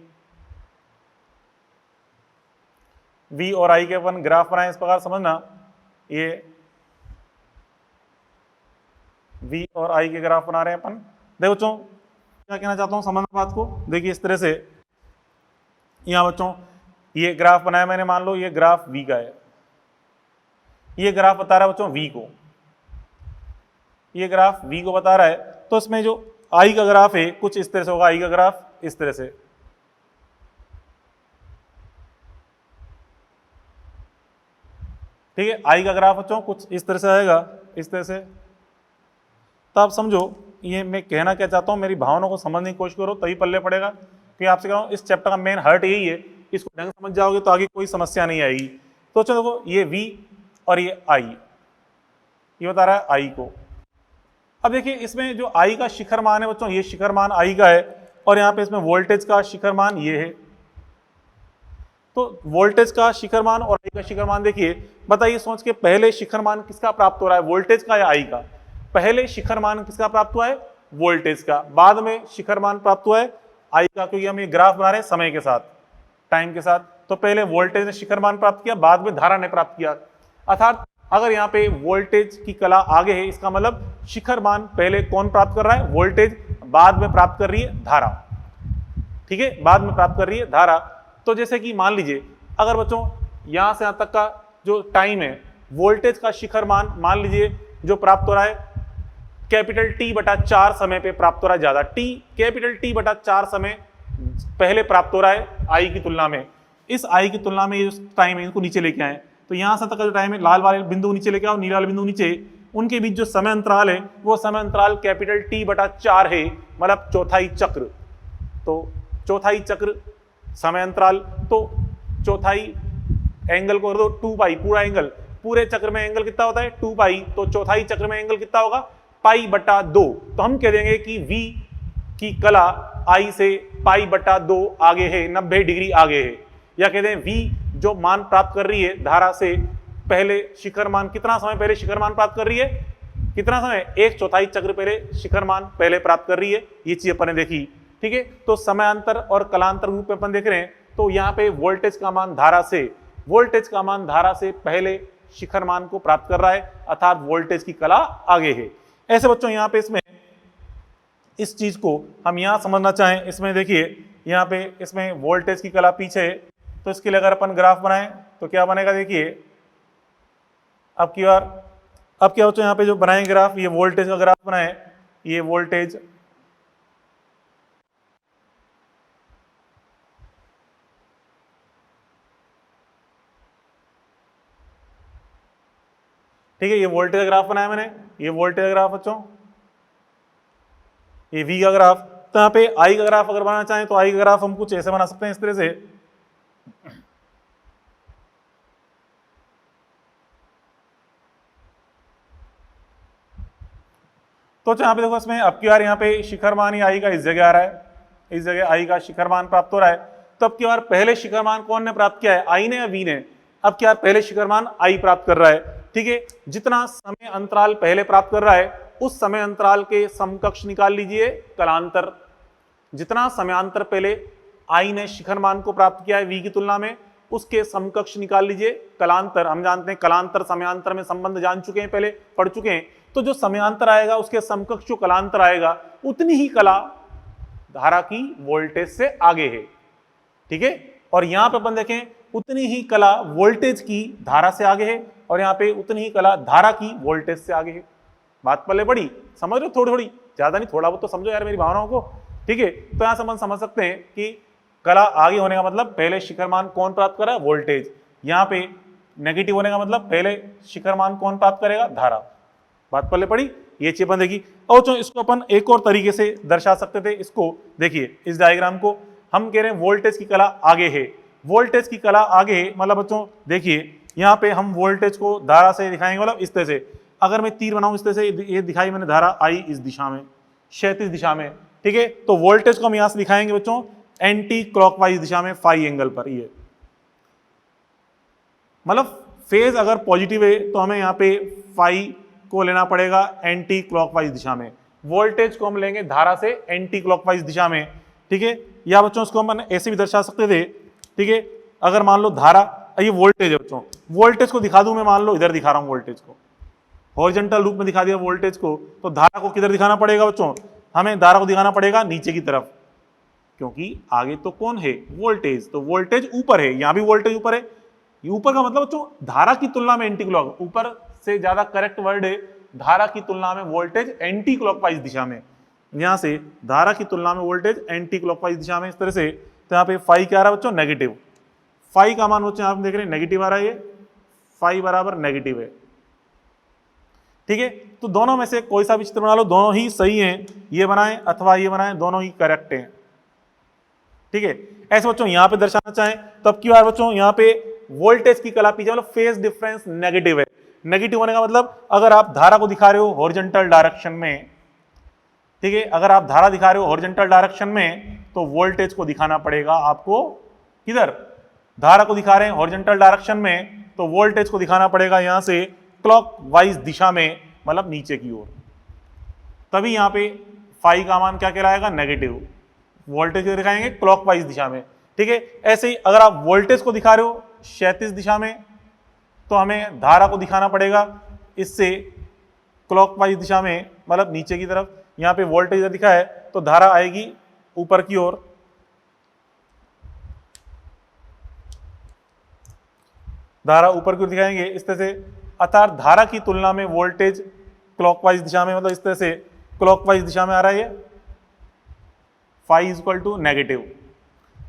[SPEAKER 1] V और I के अपन ग्राफ बनाए, इस प्रकार समझना, ये V और I के ग्राफ बना रहे हैं अपन। देखो बच्चों क्या कहना चाहता हूं, समझना बात को। देखिए इस तरह से यहां बच्चों ये ग्राफ बनाया मैंने, मान लो ये ग्राफ V का है, ये ग्राफ बता रहा है बच्चों V को, ये ग्राफ V को बता रहा है। तो इसमें जो I का ग्राफ है कुछ इस तरह से होगा, I का ग्राफ इस तरह से, ठीक है। I का ग्राफ बच्चों कुछ इस तरह से आएगा, इस तरह से। तो आप समझो ये मैं कहना क्या चाहता हूं, मेरी भावनाओं को समझने की कोशिश करो तभी पल्ले पड़ेगा। क्योंकि आपसे कह रहा हूं इस चैप्टर का मेन हर्ट यही है, इसको ढंग से समझ जाओगे तो आगे कोई समस्या नहीं आएगी। तो चलो देखो ये V और ये I, ये बता रहा है I को। अब देखिए इसमें जो I का शिखर मान है बच्चों, ये शिखर मान I का है, और यहाँ पे इसमें वोल्टेज का शिखर मान ये है। तो वोल्टेज का शिखर मान और I का शिखर मान देखिए, बताइए सोच के, पहले शिखर मान किसका प्राप्त हो रहा है, वोल्टेज का या I का? पहले शिखर मान किसका प्राप्त हुआ है, वोल्टेज का। बाद में शिखर मान प्राप्त हुआ है I का, क्योंकि हम ये ग्राफ बना रहे हैं समय के साथ, टाइम के साथ। तो पहले वोल्टेज ने शिखर मान प्राप्त किया, बाद में धारा ने प्राप्त किया। अर्थात अगर यहाँ पे वोल्टेज की कला आगे है, इसका मतलब शिखर मान पहले कौन प्राप्त कर रहा है, वोल्टेज, बाद में प्राप्त कर रही है धारा, ठीक है, बाद में प्राप्त कर रही है धारा। तो जैसे कि मान लीजिए अगर बच्चों यहां से यहां तक का जो टाइम है, वोल्टेज का शिखर मान लीजिए जो प्राप्त हो रहा है कैपिटल T/4 समय पे प्राप्त हो रहा है, ज्यादा कैपिटल T/4 समय पहले प्राप्त हो रहा है आई की तुलना में। इस आई की तुलना में ये जो टाइम है इसको नीचे लेके आए, तो यहां से तक का जो टाइम है, लाल वाले बिंदु नीचे लेके आओ, नीला वाले बिंदु नीचे, उनके बीच जो समय अंतराल है वो समय अंतराल कैपिटल T/4 है, मतलब चौथाई चक्र। तो चौथाई चक्र समय अंतराल, तो चौथाई एंगल को कर दो 2π, पूरा एंगल, पूरे चक्र में एंगल कितना होता है 2π, तो चौथाई चक्र में एंगल कितना होगा π/2। तो हम कह देंगे कि V की कला I से π/2 आगे है, 90 डिग्री आगे है। या कहते हैं V जो मान प्राप्त कर रही है धारा से पहले शिखर मान, कितना समय पहले शिखर मान प्राप्त कर रही है, कितना समय, 1/4 चक्र पहले शिखर मान पहले प्राप्त कर रही है। ये चीज अपन ने देखी, ठीक है। तो समांतर और कलांतर रूप में अपन देख रहे हैं, तो यहाँ पे वोल्टेज का मान धारा से पहले शिखर मान को प्राप्त कर रहा है, अर्थात वोल्टेज की कला आगे है। ऐसे बच्चों यहाँ पे इसमें इस चीज को हम यहाँ समझना चाहें, इसमें देखिए यहाँ पे इसमें वोल्टेज की कला पीछे है, तो इसके लिए अगर अपन ग्राफ बनाएं तो क्या बनेगा, देखिए अब क्या बच्चों यहाँ पे जो बनाएं ग्राफ, ये वोल्टेज का ग्राफ बनाए, ये वोल्टेज, ठीक है, ये वोल्टेज का ग्राफ बनाया मैंने, ये वोल्टेज का ग्राफ बच्चों, ये V का ग्राफ। तो यहाँ पे I का ग्राफ अगर बनाना चाहें तो I का ग्राफ हम कुछ ऐसे बना सकते हैं, इस तरह से। तो यहाँ पे देखो इसमें अब की बार यहाँ पे शिखर मान ही I का इस जगह आ रहा है, इस जगह I का शिखर मान प्राप्त हो रहा है। तो अब की बार पहले शिखर मान कौन ने प्राप्त किया है, I ने या V ने? अब क्या पहले शिखर मान I प्राप्त कर रहा है, ठीक है। जितना समय अंतराल पहले प्राप्त कर रहा है उस समय अंतराल के समकक्ष निकाल लीजिए कलांतर। जितना समयांतर पहले I ने शिखर मान को प्राप्त किया है V की तुलना में, उसके समकक्ष निकाल लीजिए कलांतर। हम जानते हैं कलांतर समयांतर में संबंध जान चुके हैं, पहले पढ़ चुके हैं। तो जो समयांतर आएगा उसके समकक्ष जो कलांतर आएगा, उतनी ही कला धारा की वोल्टेज से आगे है, ठीक है। और यहां पे अपन देखें उतनी ही कला वोल्टेज की धारा से आगे है, और यहाँ पे उतनी ही कला धारा की वोल्टेज से आगे है। बात पल्ले पड़ी, समझ रहे हो, थोड़ी थोड़ी, ज्यादा नहीं, थोड़ा बहुत तो समझो यार मेरी भावनाओं को, ठीक है। तो यहां समझ सकते हैं कि कला आगे होने का मतलब पहले शिखर मान कौन प्राप्त करा, वोल्टेज। यहाँ पे नेगेटिव होने का मतलब पहले शिखर मान कौन प्राप्त करेगा, धारा। बात पल्ले पड़ी, ये चीज अपन देखी। और इसको अपन एक और तरीके से दर्शा सकते थे। इसको देखिए, इस डायग्राम को हम कह रहे हैं वोल्टेज की कला आगे है, वोल्टेज की कला आगे है मतलब बच्चों देखिए यहाँ पे हम वोल्टेज को धारा से दिखाएंगे, मतलब इस तरह से। अगर मैं तीर बनाऊं इस तरह से, ये दिखाई मैंने धारा आई इस दिशा में, क्षैतिज दिशा में, ठीक है। तो वोल्टेज को हम यहां से दिखाएंगे बच्चों एंटी क्लॉकवाइज दिशा में, फाई एंगल पर। ये मतलब फेज अगर पॉजिटिव है तो हमें यहाँ पे फाई को लेना पड़ेगा एंटी क्लॉकवाइज दिशा में, वोल्टेज को हम लेंगे धारा से एंटी क्लॉकवाइज दिशा में, ठीक है। या बच्चों इसको हम ऐसे भी दर्शा सकते थे, ठीक है। अगर मान लो धारा, ये वोल्टेज है बच्चों, वोल्टेज को दिखा दूं मैं, मान लो इधर दिखा रहा हूं वोल्टेज को, हॉरिजॉन्टल रूप में दिखा दिया वोल्टेज को, तो धारा को किधर दिखाना पड़ेगा बच्चों, हमें धारा को दिखाना पड़ेगा नीचे की तरफ, क्योंकि आगे तो कौन है, वोल्टेज, तो वोल्टेज ऊपर है, यहां भी वोल्टेज ऊपर है। ये ऊपर का मतलब बच्चों धारा की तुलना में एंटी क्लॉक, ऊपर से ज्यादा करेक्ट वर्ड है, धारा की तुलना में वोल्टेज एंटी क्लॉकवाइज दिशा में, यहां से धारा की तुलना में वोल्टेज एंटी क्लॉकवाइज दिशा में, इस तरह से। तो यहाँ पे फाई क्या आ रहा है बच्चों, नेगेटिव, फाई का मान बच्चों आप देख रहे हैं नेगेटिव आ रहा है, ये फाई बराबर नेगेटिव है, ठीक है। तो दोनों में से कोई सा भी चित्र बना लो, दोनों ही सही हैं, ये बनाएं अथवा ये बनाएं, दोनों ही करेक्ट हैं, ठीक है। ऐसे बच्चों यहां पे दर्शाना चाहें तब की बार बच्चों यहाँ पे वोल्टेज की कला पीछे, मतलब फेज डिफरेंस नेगेटिव है। नेगेटिव होने का मतलब अगर आप धारा को दिखा रहे हो हॉरिजॉन्टल डायरेक्शन में, ठीक है, अगर आप धारा दिखा रहे हो हॉरिजॉन्टल डायरेक्शन में, तो वोल्टेज को दिखाना पड़ेगा आपको किधर, धारा को दिखा रहे हैं हॉरिजॉन्टल डायरेक्शन में, तो वोल्टेज को दिखाना पड़ेगा यहां से क्लॉकवाइज दिशा में, मतलब नीचे की ओर। तभी यहां पे फाई का मान क्या कहलाएगा, नेगेटिव, वोल्टेज को दिखाएंगे क्लॉकवाइज दिशा में, ठीक है। ऐसे ही अगर आप वोल्टेज को दिखा रहे हो क्षैतिज दिशा में, तो हमें धारा को दिखाना पड़ेगा इससे क्लॉकवाइज दिशा में, मतलब नीचे की तरफ। यहां पे वोल्टेज दिखा है तो धारा आएगी ऊपर की ओर, धारा ऊपर की ओर दिखाएंगे इस तरह से, अर्थात धारा की तुलना में वोल्टेज क्लॉकवाइज दिशा में, मतलब इस तरह से क्लॉकवाइज दिशा में आ रहा है ये, phi is equal to negative,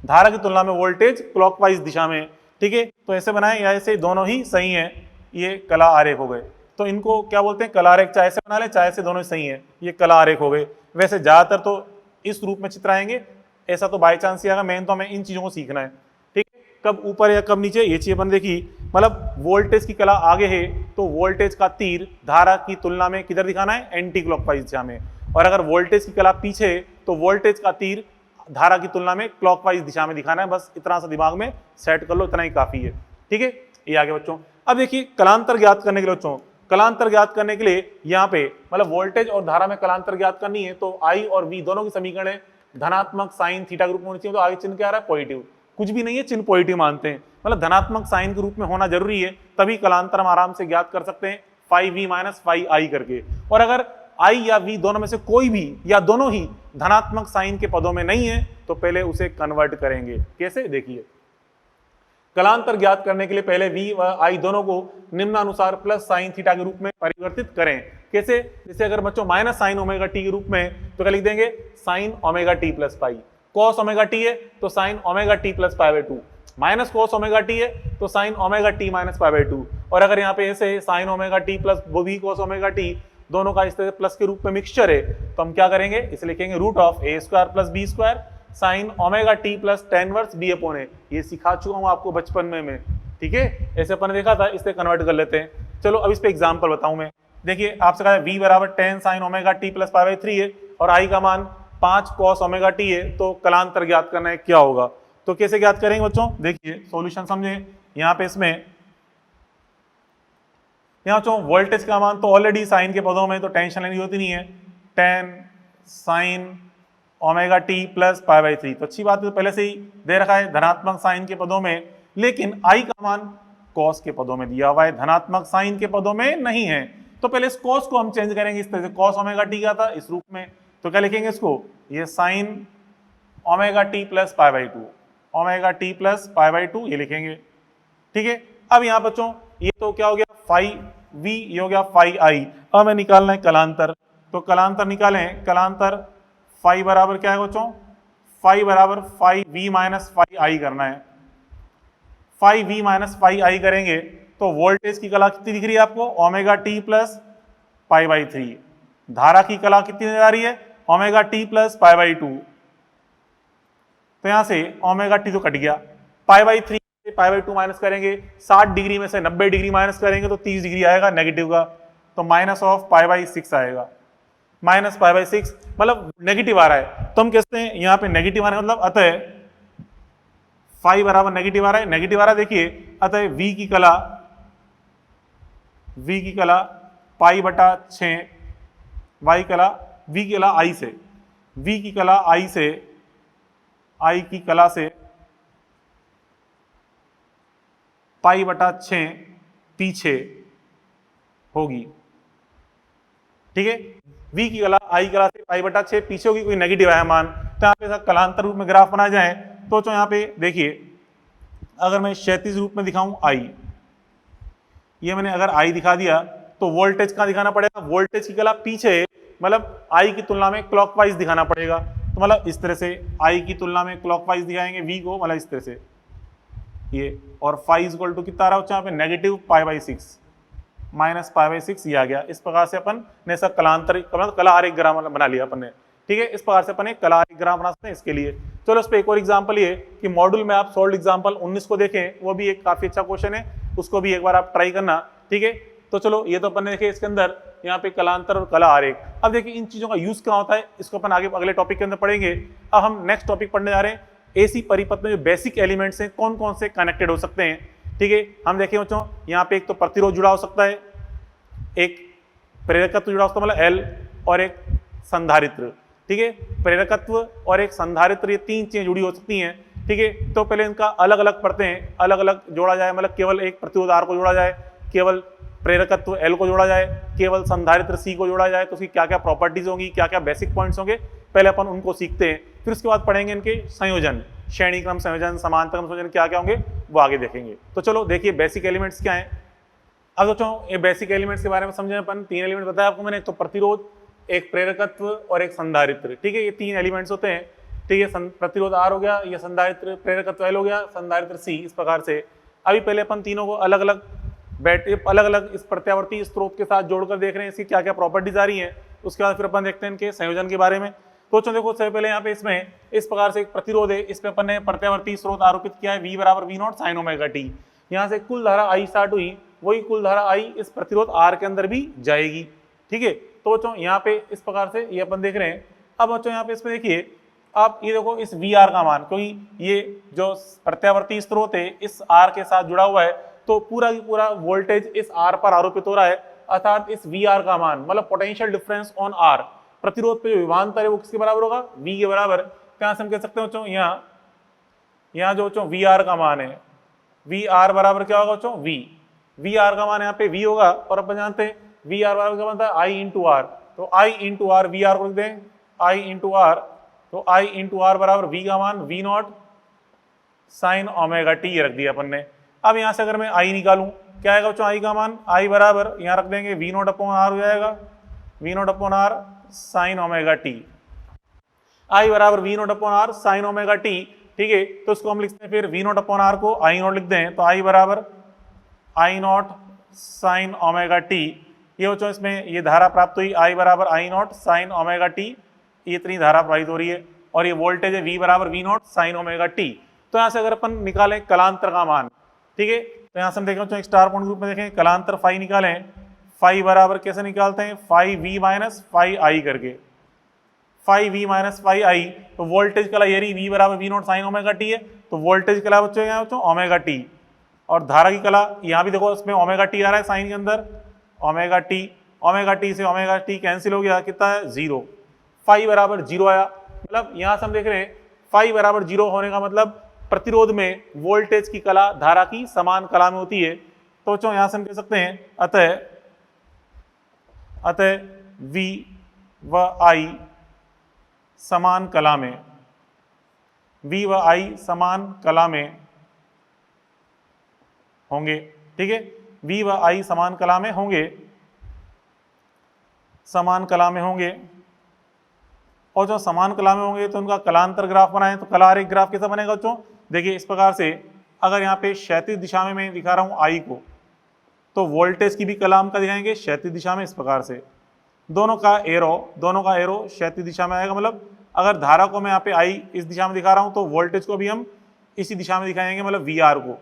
[SPEAKER 1] धारा की तुलना में वोल्टेज क्लॉकवाइज दिशा में, ठीक है। तो ऐसे बनाए या ऐसे, दोनों ही सही हैं, ये कला आरेख हो गए। तो इनको क्या बोलते हैं, कला आरेख, चाहे से बना ले चाहे से, दोनों ही सही हैं, ये कला आरेख हो गए। वैसे ज्यादातर तो इस रूप में चित्र आएंगे, ऐसा तो बाई चांस ही आएगा, मेन तो हमें इन चीजों को सीखना है, ठीक है। कब ऊपर या कब नीचे, ये चीज अपन देखी, मतलब वोल्टेज की कला आगे है तो वोल्टेज का तीर धारा की तुलना में किधर दिखाना है, एंटी क्लॉकवाइज दिशा में, और अगर वोल्टेज की कला पीछे है तो वोल्टेज का तीर धारा की तुलना में क्लॉकवाइज दिशा में दिखाना है। बस इतना सा दिमाग में सेट कर लो, इतना ही काफी है, ठीक है। ये आगे बच्चों, अब देखिए कलांतर ज्ञात करने के लिए बच्चों, कलांतर ज्ञात करने के लिए यहाँ पे मतलब वोल्टेज और धारा में कलांतर ज्ञात करनी है, तो आई और वी दोनों की समीकरण है धनात्मक साइन थीटा के रूप में होनी चाहिए। तो आगे चिन्ह क्या आ रहा है, पॉजिटिव, कुछ भी नहीं है, चिन्ह पॉजिटिव मानते हैं, मतलब धनात्मक साइन के रूप में होना जरूरी है, तभी कलांतर हम आराम से ज्ञात कर सकते हैं, phi V minus phi I करके। और अगर आई या वी दोनों में से कोई भी या दोनों ही धनात्मक साइन के पदों में नहीं है, तो पहले उसे कन्वर्ट करेंगे। कैसे, देखिए, कलांतर ज्ञात करने के लिए पहले वी व आई दोनों को निम्नानुसार प्लस साइन थीटा के रूप में परिवर्तित करें। कैसे, जैसे अगर बच्चों माइनस साइन ओमेगा टी के रूप में, तो क्या लिख देंगे, साइन ओमेगा टी प्लस पाई, कॉस ओमेगा टी है तो sign omega T plus pi by 2, minus cos omega T है तो sign omega T minus pi by 2। और अगर यहाँ पे ऐसे साइन ओमेगा टी प्लस वो भी कॉस ओमेगा टी, दोनों का इस तरह से प्लस के रूप में मिक्सचर है, तो हम क्या करेंगे, इसे लिखेंगे root of A square plus B square sine omega T plus tan inverse B upon A. ये सिखा चुका हूं आपको बचपन में मैं, ठीक है, ऐसे अपन ने देखा था, इससे कन्वर्ट कर लेते हैं। चलो अब इस पे एग्जांपल बताऊं मैं। देखिए आपसे कहा है v बराबर 10 sign omega T plus pi by 3 है और i का मान 5 कॉस ओमेगा टी है, तो कलांतर ज्ञात करना है, क्या होगा। तो कैसे ज्ञात करेंगे बच्चों, देखिए सॉल्यूशन समझे। यहाँ पे इसमें यहाँ बच्चों वोल्टेज का मान तो ऑलरेडी साइन के पदों में, तो टेंशन लेने की जरूरत नहीं है, 10 sign omega T plus pi by 3, तो अच्छी बात है, तो पहले से ही दे रखा है धनात्मक साइन के पदों में, लेकिन i का मान कॉस के पदों में दिया हुआ है, धनात्मक साइन के पदों में नहीं है। तो पहले इस कॉस को हम चेंज करेंगे, इस तरह से कॉस ओमेगा टी का था इस रूप में, तो क्या लिखेंगे इसको, ये sign omega T plus pi by 2, omega T plus pi by 2 ये लिखेंगे, ठीक है। अब यहाँ बच्चों ये तो क्या हो गया, फाई V, ये हो गया फाई आई। अब हमें निकालना है कलांतर, तो कलांतर निकालें। कलांतर फाई बराबर क्या है बच्चों, फाई बराबर फाई V माइनस फाई आई करना है। फाई V माइनस फाई आई करेंगे तो वोल्टेज की कला कितनी दिख रही है आपको, omega T plus pi by 3। धारा की कला कितनी नजर आ रही है, omega T plus pi by 2। तो यहां से ओमेगा टी तो कट गया, पाई बाई 3 से पाई बाई 2 माइनस करेंगे, 60 डिग्री में से 90 डिग्री माइनस करेंगे तो 30 डिग्री आएगा नेगेटिव का, तो माइनस ऑफ पाई बाई 6 आएगा। माइनस पाई बाई 6 मतलब नेगेटिव आ रहा है, तो हम कहते हैं यहाँ पे नेगेटिव आने मतलब अतः फाई बराबर नेगेटिव आ रहा है, नेगेटिव आ रहा है। देखिए अतः V की कला पाई बटा 6, वाई कला V की कला I से, V की कला I से, I की कला से पाई बटा 6 पीछे होगी, ठीक है। V की कला I कला से पाई बटा 6 पीछे होगी, कोई नेगेटिव है मान, तो यहाँ पे कलांतर रूप में ग्राफ बनाया जाए तो यहाँ पे देखिए अगर मैं क्षैतिज रूप में दिखाऊं I, ये मैंने अगर I दिखा दिया तो वोल्टेज कहाँ दिखाना पड़ेगा, वोल्टेज की कला पीछे, मतलब I की तुलना में क्लॉकवाइज दिखाना पड़ेगा। तो मतलब इस तरह से I की तुलना में क्लॉकवाइज दिखाएंगे V को, मतलब इस तरह से ये, और फाई इज इक्वल टू कितना आ रहा है यहाँ पे negative pi by 6 minus pi by 6 ये आ गया। इस प्रकार से अपन ने सब कलांतर कला आरेख ग्राफ बना लिया अपन ने, ठीक है। इस प्रकार से अपन एक कला आरेख ग्राफ बना सकते हैं इसके लिए। चलो इस पे एक और एग्जांपल ये कि मॉड्यूल में आप सॉल्व एग्जांपल 19 को देखें, वो भी एक काफी अच्छा क्वेश्चन है, उसको भी एक बार आप ट्राई करना, ठीक है। तो चलो ये तो अपन ने देखे इसके अंदर यहाँ पे कलांतर और कला आरेख। अब देखिए इन चीजों का यूज क्या होता है, इसको अपन आगे अगले टॉपिक के अंदर पढ़ेंगे। अब हम नेक्स्ट टॉपिक पढ़ने जा रहे हैं, एसी परिपथ में जो बेसिक एलिमेंट्स हैं कौन कौन से कनेक्टेड हो सकते हैं, ठीक है। हम देखें बच्चों यहाँ पे एक तो प्रतिरोध जुड़ा हो सकता है, एक प्रेरकत्व जुड़ा हो सकता है मतलब एल, और एक संधारित्र, ठीक है। प्रेरकत्व और एक संधारित्र ये तीन चीजें जुड़ी हो सकती हैं, ठीक है। तो पहले इनका अलग अलग पढ़ते हैं, अलग अलग जोड़ा जाए, मतलब केवल एक प्रतिरोध आर को जोड़ा जाए, केवल प्रेरकत्व एल को जोड़ा जाए, केवल संधारित्र सी को जोड़ा जाए, तो उसकी क्या क्या प्रॉपर्टीज होंगी, क्या क्या बेसिक पॉइंट्स होंगे, पहले अपन उनको सीखते हैं। फिर उसके बाद पढ़ेंगे इनके संयोजन, श्रेणी क्रम संयोजन, समांतर क्रम संयोजन क्या क्या होंगे वो आगे देखेंगे। तो चलो देखिए बेसिक एलिमेंट्स क्या हैं। अब सोचो ये बेसिक एलिमेंट्स के बारे में समझे अपन, तीन एलिमेंट बताया आपको मैंने, एक तो प्रतिरोध, एक प्रेरकत्व और एक संधारित्र, ठीक है। ये तीन एलिमेंट्स होते हैं, ठीक है। प्रतिरोध आर हो गया, ये संधारित्र प्रेरकत्व एल हो गया, संधारित्र सी, इस प्रकार से। अभी पहले अपन तीनों को अलग अलग अलग अलग इस प्रत्यावर्ती स्रोत के साथ जोड़कर देख रहे हैं इसकी क्या क्या प्रॉपर्टीज आ रही हैं। उसके बाद फिर अपन देखते हैं इनके संयोजन के बारे में। तो देखो सबसे पहले यहाँ पे इसमें इस प्रकार से एक प्रतिरोध है, इस पे अपन ने प्रत्यावर्ती स्रोत आरोपित किया है, V बराबर V not sine omega T. यहाँ से कुल धारा I स्टार्ट हुई, वही कुल धारा I इस प्रतिरोध R के अंदर भी जाएगी, ठीक है। तो बच्चों यहाँ पे इस प्रकार से ये अपन देख रहे हैं। अब बच्चों यहाँ पे इसमें देखिए आप ये देखो इस VR का मान, क्योंकि ये जो प्रत्यावर्ती स्रोत है इस R के साथ जुड़ा हुआ है, तो पूरा की पूरा वोल्टेज इस R पर आरोपित हो रहा है, अर्थात इस VR का मान मतलब पोटेंशियल डिफरेंस ऑन R, प्रतिरोध पे जो विभवांतर है वो किसके बराबर होगा, V के बराबर। यहाँ से हम कह सकते हैं बच्चों यहाँ जो बच्चों VR का मान है, VR बराबर क्या होगा बच्चों, VR का मान यहाँ पे V होगा, और अपन जानते हैं VR बराबर क्या बनता है I इंटू आर, तो I इंटू आर, VR को लिख दें I इंटू आर, तो I इंटू आर बराबर V का मान V not sine omega T रख दिया अपन ने। अब यहाँ से अगर मैं I निकालूं क्या आएगा बच्चों, I का मान I बराबर यहाँ रख देंगे V नॉट अपॉन आर हो जाएगा, V not upon R sine omega T, I बराबर V not upon R sine omega T, ठीक है। तो इसको हम लिखते हैं फिर V नॉट अपॉन आर को I नॉट लिख दें, तो I बराबर I not sine omega T. ये बच्चों इसमें ये धारा प्राप्त हुई, I बराबर I not sine omega T, ये इतनी धारा प्रवाहित हो रही है, और ये वोल्टेज है V बराबर V not sine omega T. तो यहाँ से अगर अपन निकालें कलांतर का मान, ठीक है, तो यहाँ से हम देखें एक स्टार पॉइंट ग्रुप में देखें कलांतर फाई निकालें, फाई बराबर कैसे निकालते हैं, phi V minus phi I करके, phi V minus phi I, तो वोल्टेज कला ये रही V बराबर V not sine omega T है, तो वोल्टेज कला बच्चों यहाँ बच्चों ओमेगा टी, और धारा की कला यहाँ भी देखो इसमें ओमेगा टी आ रहा है साइन के अंदर, ओमेगा टी से ओमेगा टी कैंसिल हो गया, कितना है 0, फाई बराबर 0 आया। मतलब यहाँ से हम देख रहे हैं फाई बराबर 0 होने का मतलब प्रतिरोध में वोल्टेज की कला धारा की समान कला में होती है। तो बच्चों यहाँ से हम कह सकते हैं अतः V व I समान कला में, V व I समान कला में होंगे, ठीक है। v व i समान कला में होंगे, समान कला में होंगे, और जो समान कला में होंगे तो उनका कलांतर ग्राफ बनाएं। तो कला आरेख ग्राफ कैसा बनेगा बच्चों? देखिए इस प्रकार से, अगर यहाँ पे क्षैतिज दिशा में मैं दिखा रहा हूँ आई को, तो वोल्टेज की भी कला हम का दिखाएंगे क्षैतिज दिशा में इस प्रकार से, दोनों का एरो क्षैतिज दिशा में आएगा। मतलब अगर धारा को मैं यहाँ पे आई इस दिशा में दिखा रहा हूँ तो वोल्टेज को भी हम इसी दिशा में दिखाएंगे, मतलब वी आर को।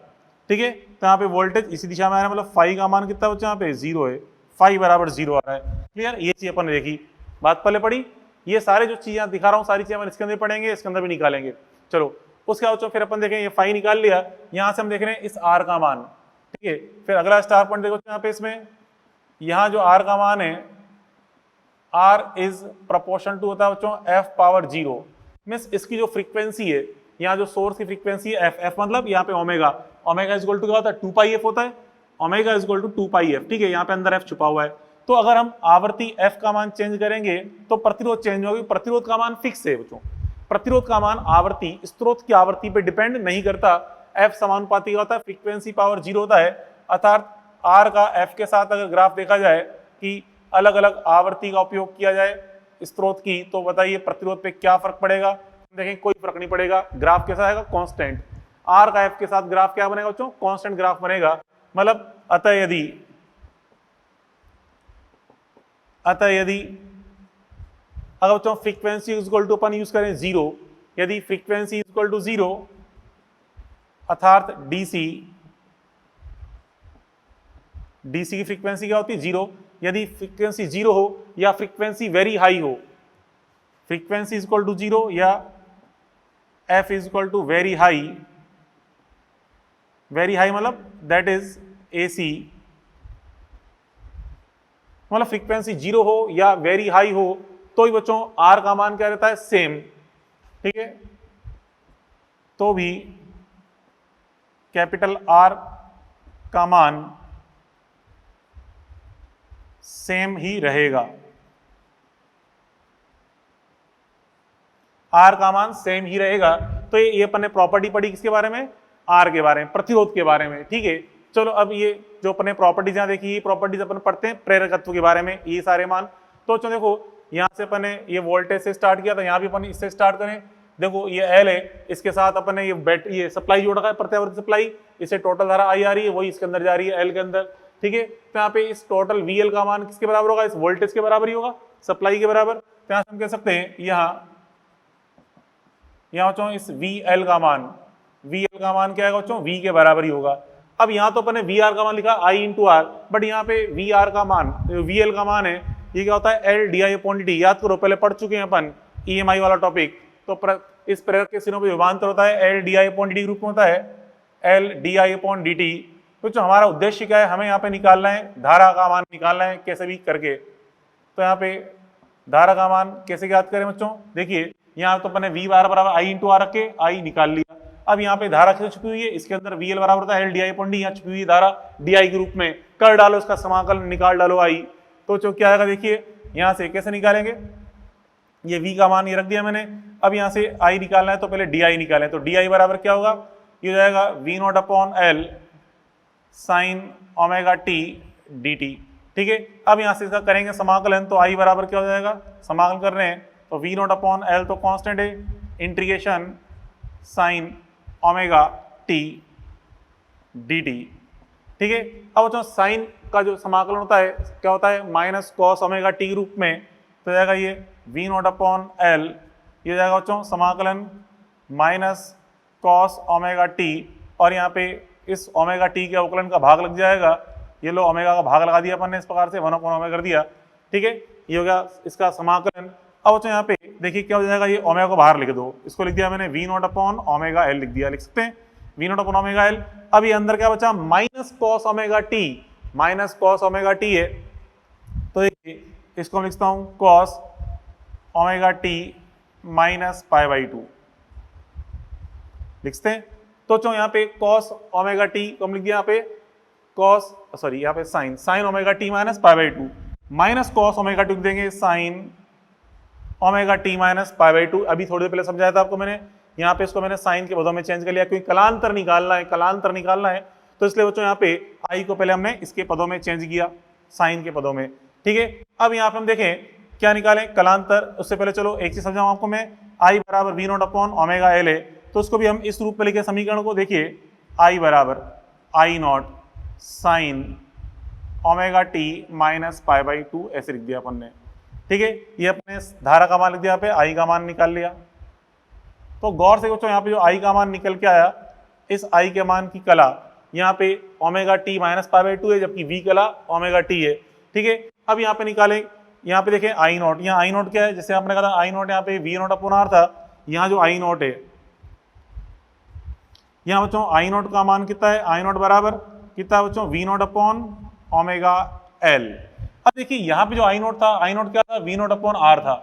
[SPEAKER 1] ठीक है, तो यहाँ पे वोल्टेज इसी दिशा में आ रहा है, मतलब फाई का मान कितना बच्चों यहाँ पे 0 है, फाई बराबर 0 आ रहा है। क्लियर, ये चीज अपन ने देखी, बात पहले पढ़ी। ये सारे जो चीजें दिखा रहा हूँ सारी चीजें अपन इसके अंदर पढ़ेंगे, इसके अंदर भी निकालेंगे। चलो उसके बाद फिर अपन देखें, ये फाई निकाल लिया, यहाँ से हम देख रहे हैं इस आर का मान। ठीक है, फिर अगला स्टार पॉइंट देखो यहाँ पे, इसमें यहाँ जो आर का मान है, आर इज प्रोपोर्शनल टू होता है बच्चों एफ पावर 0, मीन्स इसकी जो फ्रीक्वेंसी है, यहाँ जो सोर्स की फ्रीक्वेंसी है एफ, एफ मतलब यहाँ पे omega, omega is equal to क्या होता है 2 पाई एफ होता है, omega is equal to 2 pi F. ठीक है, यहाँ पे अंदर एफ छुपा हुआ है। तो अगर हम आवर्ती एफ का मान चेंज करेंगे तो प्रतिरोध चेंज होगी। प्रतिरोध का मान फिक्स है बच्चों, प्रतिरोध का मान आवर्ती स्रोत की आवर्ती पे डिपेंड नहीं करता। एफ समानुपाती होता है, फ्रीक्वेंसी पावर 0 होता है, अर्थात आर का एफ के साथ अगर ग्राफ देखा जाए कि अलग अलग आवर्ती का उपयोग किया जाए स्रोत की, तो बताइए प्रतिरोध पे क्या फर्क पड़ेगा? देखें कोई फर्क नहीं पड़ेगा, ग्राफ कैसा आएगा? कांस्टेंट। आर का एफ के साथ ग्राफ क्या बनेगा बच्चों? कांस्टेंट ग्राफ बनेगा। मतलब अतः यदि अगर बच्चों फ्रीक्वेंसी इज इक्वल टू अपन यूज करें 0, यदि फ्रीक्वेंसी इज इक्वल टू 0 अर्थात डीसी की फ्रीक्वेंसी क्या होती है? 0। यदि फ्रीक्वेंसी 0 हो या फ्रीक्वेंसी वेरी हाई हो, फ्रीक्वेंसी इज इक्वल टू 0 या F is equal to very high, मतलब दैट इज एसी, मतलब फ्रीक्वेंसी 0 हो या वेरी हाई हो तो ही बच्चों आर का मान क्या रहता है? सेम। ठीक है, तो भी कैपिटल आर का मान सेम ही रहेगा, आर का मान सेम ही रहेगा। तो ये अपन ने प्रॉपर्टी पढ़ी किसके बारे में? आर के बारे में, प्रतिरोध के बारे में। ठीक है, चलो अब ये जो अपन ने प्रॉपर्टीज यहां देखी, ये प्रॉपर्टीज अपन पढ़ते हैं प्रेरकत्व के बारे में, ये सारे मान। तो चलो देखो यहां से अपन ने ये वोल्टेज से स्टार्ट किया था, यहां भी अपन इससे स्टार्ट करें। देखो ये एल है, इसके साथ अपन ने ये सप्लाई जोड़ रखा है, प्रत्यावर्ती सप्लाई, इससे टोटल धारा आई आ रही है, वही इसके अंदर जा रही है एल के अंदर। ठीक है, तो यहाँ पे इस टोटल वीएल का मान किसके बराबर होगा? इस वोल्टेज के बराबर ही होगा, सप्लाई के बराबर। तो यहाँ से हम कह सकते हैं यहाँ बच्चों इस वीएल का मान क्या है बच्चों? वी के बराबर ही होगा। अब यहाँ तो अपन ने वी आर का मान लिखा आई इंटू आर, बट यहाँ पे वी आर का मान, वीएल का मान है, ये क्या होता है? L D I upon D T. याद करो, पहले पढ़ चुके हैं अपन ईएमआई वाला टॉपिक। तो इस प्रेरक के सिरों पर विभवांतर होता है L D I upon D T group में होता है, L D I upon D T. तो जो हमारा उद्देश्य क्या है, हमें यहाँ पे निकालना है धारा का मान, निकालना है कैसे भी करके। तो यहाँ पे धारा का मान कैसे ज्ञात करें बच्चों? देखिए यहाँ तो अपने वी आर बराबर आई इंटू आर रखे, आई निकाल लिया। अब यहाँ पे धारा कैसे छुपी हुई है? इसके अंदर वीएल बराबर होता है L D I upon D, यहाँ छुपी हुई धारा डी आई के रूप में, कर डालो इसका समाकलन, निकाल डालो आई। तो जो क्या आएगा देखिए, यहाँ से कैसे निकालेंगे? ये वी का मान ये रख दिया मैंने, अब यहाँ से आई निकालना है तो पहले डी आई निकालें। तो डी आई बराबर क्या होगा? ये हो जाएगा V not upon L sine omega T D T. ठीक है, अब यहाँ से इसका करेंगे समाकलन, तो आई बराबर क्या हो जाएगा? समाकलन कर रहे हैं तो वी नॉट अपॉन एल तो कांस्टेंट है, integration sign omega T D T. ठीक है, अब बच्चों साइन का जो समाकलन होता है क्या होता है? माइनस कॉस ओमेगा टी के रूप में। तो जाएगा ये वी नॉट अपॉन एल, ये जाएगा बच्चों समाकलन माइनस कॉस ओमेगा टी, और यहाँ पे इस ओमेगा टी के अवकलन का भाग लग जाएगा। ये लो ओमेगा का भाग लगा दिया अपन ने इस प्रकार से, 1 अपॉन ओमेगा कर दिया। ठीक है, ये हो गया इसका समाकलन। अब बच्चों यहाँ पे देखिए क्या हो जाएगा, ये ओमेगा को बाहर लिख दो, इसको लिख दिया मैंने V not upon omega L लिख दिया, लिख सकते हैं V not upon omega L. अब ये अंदर क्या बचा? Minus cos omega T, minus cos omega T है, तो देखिए इसको मैं लिखता हूँ cos omega T minus pi by 2 लिखते हैं। तो चलो यहाँ पे कॉस ओमेगा टी को हम लिख दिया, यहाँ पे कॉस यहाँ पे sine omega T minus pi by 2, minus cos omega T देंगे sine omega T minus pi by 2। अभी थोड़ी देर पहले समझाया था आपको मैंने, यहाँ पे इसको मैंने साइन के पदों में चेंज कर लिया क्योंकि कलांतर निकालना है, तो इसलिए बच्चों यहाँ पे आई को पहले हमने इसके पदों में चेंज किया, साइन के पदों में, ठीक है। अब यहाँ पे हम देखें क्या निकालें कलांतर, उससे पहले चलो एक चीज समझाऊं आपको मैं, आई बराबर V not upon omega L है, तो उसको भी हम इस रूप में लिखे समीकरण को, देखिए आई बराबर I naught sine omega T minus pi by 2 ऐसे लिख दिया अपन ने, ठीक है। ये अपने धारा का मान लिख दिया, यहाँ पे आई का मान निकाल लिया। तो गौर से बच्चों यहाँ पे जो आई का मान निकल के आया, इस आई के मान की कला यहाँ पे omega T minus pi by 2 है, जबकि वी कला ओमेगा टी है, ठीक है। अब यहाँ पे निकालें, यहाँ पे देखें आई नॉट, यहाँ आई नॉट क्या है, जैसे आपने कहा आई नॉट यहाँ पे वी नॉट अपॉन आर था, यहाँ जो आई नॉट है, यहाँ बच्चों आई नॉट का मान कितना है, आई नॉट बराबर कितना है बच्चों, V not upon omega L. अब देखिए यहाँ पे जो आई नॉट था, आई नॉट क्या था, वी नॉट अपॉन आर था,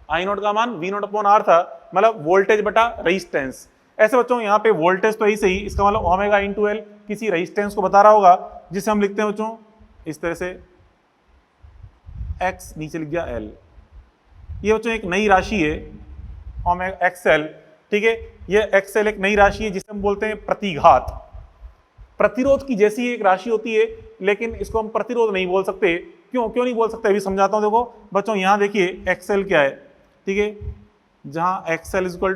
[SPEAKER 1] आई नॉट का मान वी नॉट अपॉन आर था, मतलब वोल्टेज बटा रेजिस्टेंस। ऐसे बच्चों यहाँ पे वोल्टेज तो ऐसे ही, इसका मतलब ओमेगा इंटू एल किसी रेजिस्टेंस को बता रहा होगा, जिसे हम लिखते हैं बच्चों इस तरह से, x नीचे लिख दिया l। ये बच्चों एक नई राशि है ओमेगा एक्सएल, ठीक है। ये एक्सएल एक नई राशि है जिसे हम बोलते हैं प्रतिघात। प्रतिरोध की जैसी एक राशि होती है, लेकिन इसको हम प्रतिरोध नहीं बोल सकते। क्यों नहीं बोल सकते, अभी समझाता हूं। देखो बच्चों यहाँ देखिए एक्सएल क्या है, ठीक है, जहां एक्सएल इज इक्वल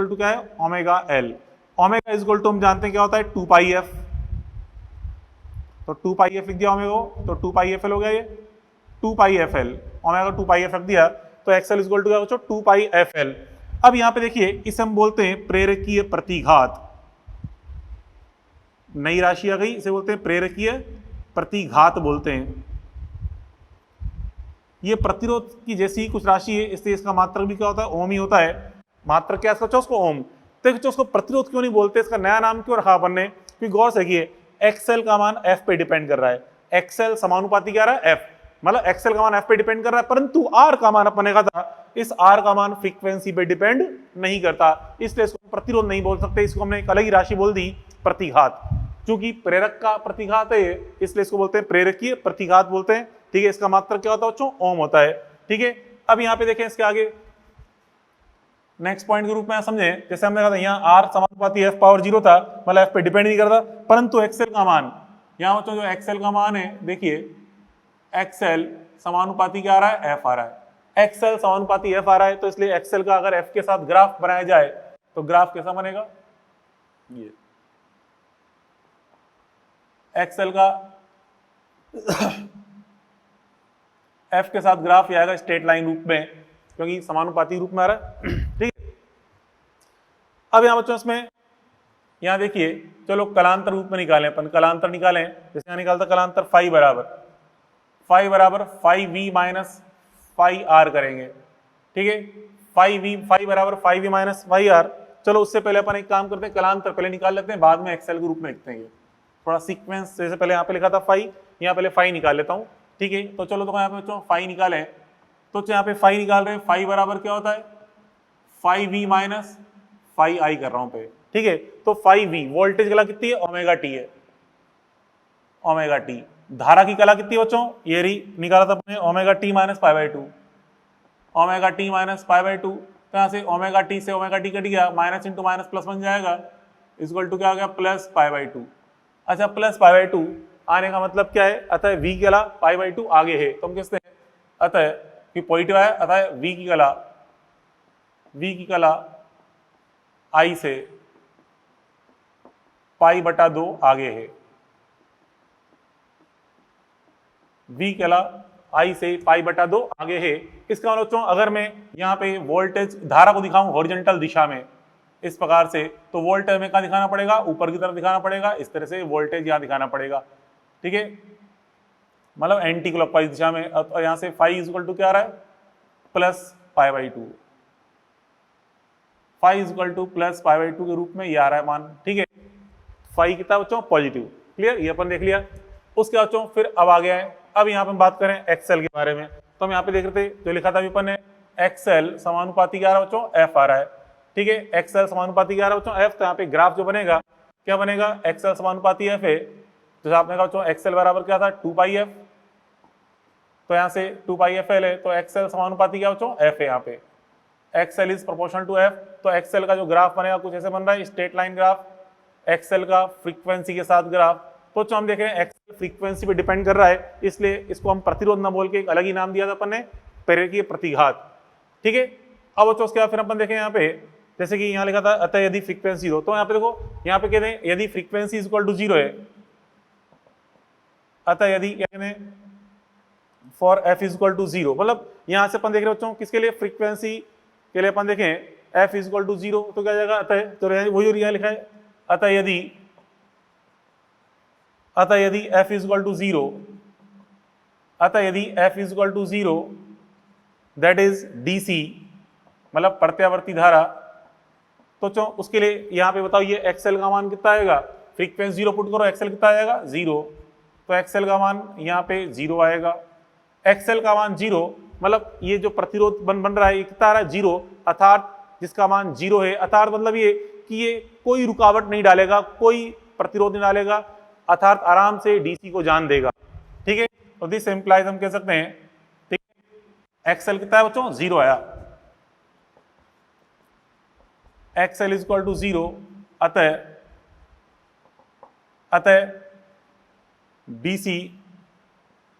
[SPEAKER 1] टू क्या है, omega L. Omega is equal to हम जानते हैं क्या होता है, 2 पाई एफ, तो 2 पाई एफ लिख दिया ओमेगा, तो 2 पाई एफ एल हो गया, ये 2 pi F L, omega 2 pi F रख दिया, तो एक्सएल इज इक्वल टू क्या बच्चों, 2 पाई एफ एल। अब यहाँ पे देखिए इसे हम बोलते हैं प्रेरकीय प्रतिघात, नई राशि आ गई, इसे बोलते हैं प्रेरकीय प्रतिघात बोलते हैं। ये प्रतिरोध की जैसी कुछ राशि है, इसलिए इसका मात्रक भी क्या होता है, ओम ही होता है। मात्रक क्या है उसको ओम। तो उसको प्रतिरोध क्यों नहीं बोलते, इसका नया नाम क्यों रखा अपन ने, क्योंकि गौर से देखिए एक्सएल का मान एफ पे डिपेंड कर रहा है, एक्सएल समानुपाती क्या रहा है, एफ, मतलब एक्सएल का मान एफ पे डिपेंड कर रहा है, परंतु आर का मान अपन ने कहा था, इस आर का मान फ्रीक्वेंसी पे डिपेंड नहीं करता, इसलिए इसको प्रतिरोध नहीं बोल सकते, इसको हमने एक अलग ही राशि बोल दी, प्रतिघात। क्योंकि प्रेरक का प्रतिघात है, इसलिए इसको बोलते हैं प्रेरकीय प्रतिघात बोलते हैं, ठीक है। इसका मात्रक क्या होता है बच्चों, ओम होता है, ठीक है। अब यहाँ पे देखें इसके आगे नेक्स्ट पॉइंट के रूप में समझे, जैसे हमने कहा था यहाँ आर समानुपाती एफ पावर 0 था, मतलब एफ पे डिपेंड नहीं करता, परंतु एक्सएल का मान, यहाँ बच्चों जो एक्सएल का मान है, देखिए एक्सएल समानुपाती क्या आ रहा है, एफ आ रहा है, एक्सएल समानुपाती एफ आ रहा है, तो इसलिए एक्सएल का अगर एफ के साथ ग्राफ बनाया जाए तो ग्राफ कैसा बनेगा, ये एक्सएल का एफ के साथ ग्राफ आएगा स्ट्रेट लाइन रूप में, क्योंकि समानुपाती रूप में आ रहा है, ठीक है। अब यहां बच्चों इसमें यहां देखिए, चलो कलांतर रूप में निकालें अपन, कलांतर निकालें, जैसे यहां निकालता कलांतर फाई बराबर phi V minus phi R करेंगे, ठीक है। फाई बराबर phi V minus phi R. चलो उससे पहले अपन एक काम करते हैं, कलांतर पहले निकाल लेते हैं, बाद में एक्सेल के रूप में लिखते हैं, थोड़ा सीक्वेंस, जैसे पहले यहाँ पे लिखा था फाई, यहाँ पहले फाई निकाल लेता हूँ, ठीक है। तो चलो तो यहाँ पे बच्चों फाई निकालें, तो यहाँ पे फाई निकाल रहे हैं, फाई बराबर क्या होता है, फाई वी माइनस फाई आई कर रहा हूं पे, ठीक है। तो फाई वी वोल्टेज कला कितनी है, ओमेगा टी है, ओमेगा टी। धारा की कला कितनी है बच्चों, ये रही, निकाला था अपने omega T minus pi by 2, omega T minus pi by 2। तो यहाँ से ओमेगा टी से ओमेगा टी कट गया, माइनस इंटू माइनस प्लस बन जाएगा, इक्वल टू क्या आ गया, प्लस पाई बाई 2। अच्छा प्लस पाई बाई 2 आने का मतलब क्या है, अतः वी की कला पाई बाई 2 आगे है, तो हम कहते हैं अतः कि पॉजिटिव है, अतः वी की कला आई से पाई बटा 2 आगे है, वी कला आई से पाई बटा 2 आगे है। इसका मतलब बच्चों अगर मैं यहाँ पे वोल्टेज धारा को दिखाऊं हॉरिजॉन्टल दिशा में इस प्रकार से, तो वोल्टेज में कहाँ दिखाना पड़ेगा, ऊपर की तरफ दिखाना पड़ेगा, इस तरह से वोल्टेज यहाँ दिखाना पड़ेगा, ठीक है, मतलब एंटी क्लॉकवाइज दिशा में। और यहाँ से फाई इज इक्वल टू क्या आ रहा है, plus pi by 2, phi is equal to plus pi by 2 के रूप में ये आ रहा है मान, ठीक है। फाई कितना बच्चों, पॉजिटिव, क्लियर, ये अपन देख लिया। उसके बाद बच्चों फिर अब आ गया है, अब यहाँ पे हम बात करें एक्सएल के बारे में, तो हम यहाँ पे देख रहे थे जो लिखा था अपन ने, एक्सएल समानुपाती क्या आ रहा है बच्चों, एफ आ रहा है, ठीक है। एक्सएल समानुपाती क्या आ रहा है बच्चों, एफ। तो यहाँ पे ग्राफ जो बनेगा क्या बनेगा, एक्सएल समानुपाती एफ है, तो आपने कहा बच्चों एक्सएल बराबर क्या था, 2 पाई एफ, तो यहाँ से 2 पाई एफ एल है, तो एक्सएल समानुपाती क्या बच्चों, एफ है यहाँ पे, XL is proportional to F, तो एक्सएल का जो ग्राफ बनेगा कुछ ऐसे बन रहा है, स्ट्रेट लाइन ग्राफ, एक्सएल का फ्रीक्वेंसी के साथ ग्राफ। तो जो हम देख रहे हैं एक्सएल फ्रीक्वेंसी पे डिपेंड कर रहा है, इसलिए इसको हम प्रतिरोध ना बोल के एक अलग ही नाम दिया था अपन ने, प्रेरकीय प्रतिघात। ठीक है, अब बच्चों उसके बाद फिर अपन देखें यहाँ पे, जैसे कि यहाँ लिखा था अतः यदि फ्रीक्वेंसी 0, तो यहाँ पे देखो, यहाँ पे कहते हैं यदि फ्रीक्वेंसी इज इक्वल टू 0 है, अतः यदि क्या कहते हैं for F is equal to 0, मतलब यहाँ से अपन देख रहे बच्चों किसके लिए, फ्रीक्वेंसी के लिए अपन देखें एफ इज इक्वल टू 0, तो क्या जाएगा अतः, तो वही यहाँ लिखा है अतः यदि एफ इज इक्वल टू 0, अतः यदि F is equal to 0 that is DC, मतलब प्रत्यावर्ती धारा, तो चो उसके लिए यहाँ पे बताओ ये एक्सएल का मान कितना आएगा, फ्रीक्वेंसी 0 पुट करो, एक्सएल कितना आएगा 0, तो एक्सएल का मान यहाँ पे 0 आएगा। एक्सएल का मान 0 मतलब ये जो प्रतिरोध बन रहा है ये कितना आ रहा है 0, अर्थात जिसका मान 0 है, अर्थात मतलब ये कि ये कोई रुकावट नहीं डालेगा, कोई प्रतिरोध नहीं डालेगा, अर्थात आराम से डीसी को जान देगा। ठीक है, तो दिस इंप्लाइज हम कह सकते हैं, ठीक है, एक्सएल कितना है बच्चों 0 आया, एक्सएल इज इक्वल टू 0, अतः डीसी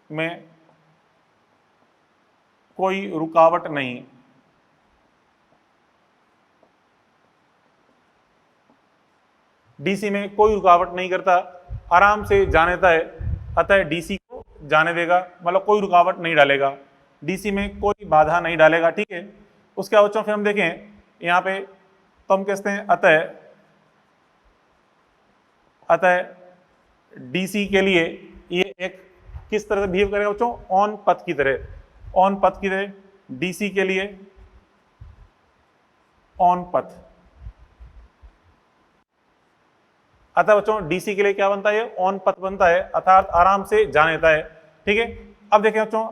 [SPEAKER 1] में कोई रुकावट नहीं, डीसी में कोई रुकावट नहीं करता, आराम से जाने देता है, अतः डीसी को जाने देगा, मतलब कोई रुकावट नहीं डालेगा, डीसी में कोई बाधा नहीं डालेगा। ठीक है, उसके बाद फिर हम देखें यहाँ पे, तो हम कहते हैं अतः डीसी के लिए ये एक किस तरह से बिहेव करेगा बच्चों, ऑन पथ की तरह, डीसी के लिए ऑन पथ, अतः बच्चों डीसी के लिए क्या बनता है, ऑन पथ बनता है, अर्थात आराम से जाने देता है। ठीक है, अब देखें बच्चों,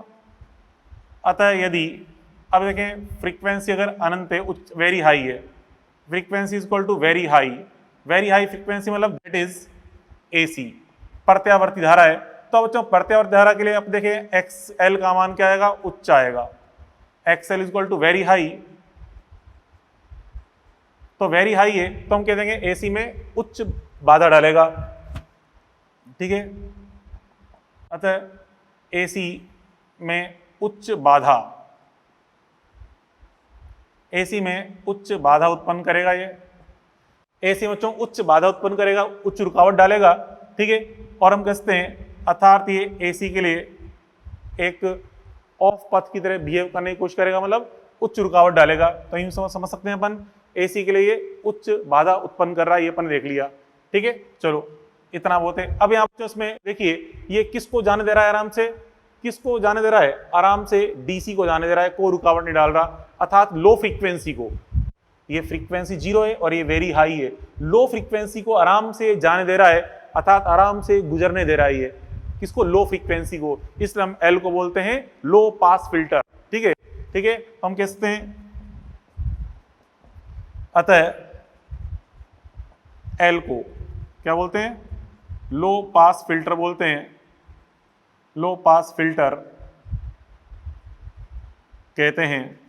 [SPEAKER 1] अतः यदि, अब देखें फ्रीक्वेंसी अगर अनंत है, वेरी हाई है, frequency is equal to very high frequency, मतलब दैट इज एसी, प्रत्यावर्ती धारा है, तो बच्चों प्रत्यावर्ती धारा के लिए आप देखें एक्सएल का मान क्या आएगा, उच्च आएगा, XL is equal to very high, तो वेरी हाई है तो हम कह देंगे एसी में उच्च बाधा डालेगा। ठीक है, अतः एसी में उच्च बाधा, एसी में उच्च बाधा उत्पन्न करेगा, ये एसी बच्चों उच्च बाधा उत्पन्न करेगा, उच्च रुकावट डालेगा। ठीक है, और हम कहते हैं अर्थात ये एसी के लिए एक ऑफ पथ की तरह बिहेव करने की कोशिश करेगा, मतलब उच्च रुकावट डालेगा। तो यूं समझ सकते हैं अपन एसी के लिए ये उच्च बाधा उत्पन्न कर रहा है, ये अपन देख लिया। ठीक है, चलो इतना बहुत है। अब यहाँ पर इसमें देखिए ये किसको जाने दे रहा है, आराम से किसको जाने दे रहा है, आराम से डीसी को जाने दे रहा है, कोई रुकावट नहीं डाल रहा, अर्थात लो फ्रीक्वेंसी को, ये फ्रीक्वेंसी 0 है और ये वेरी हाई है, लो फ्रीक्वेंसी को आराम से जाने दे रहा है, अर्थात आराम से गुजरने दे रहा है, ये किसको, लो फ्रीक्वेंसी को, इसलिए हम एल को बोलते हैं लो पास फिल्टर। ठीक है, हम कहते हैं अतः एल को क्या बोलते हैं, लो पास फिल्टर बोलते हैं, लो पास फिल्टर कहते हैं,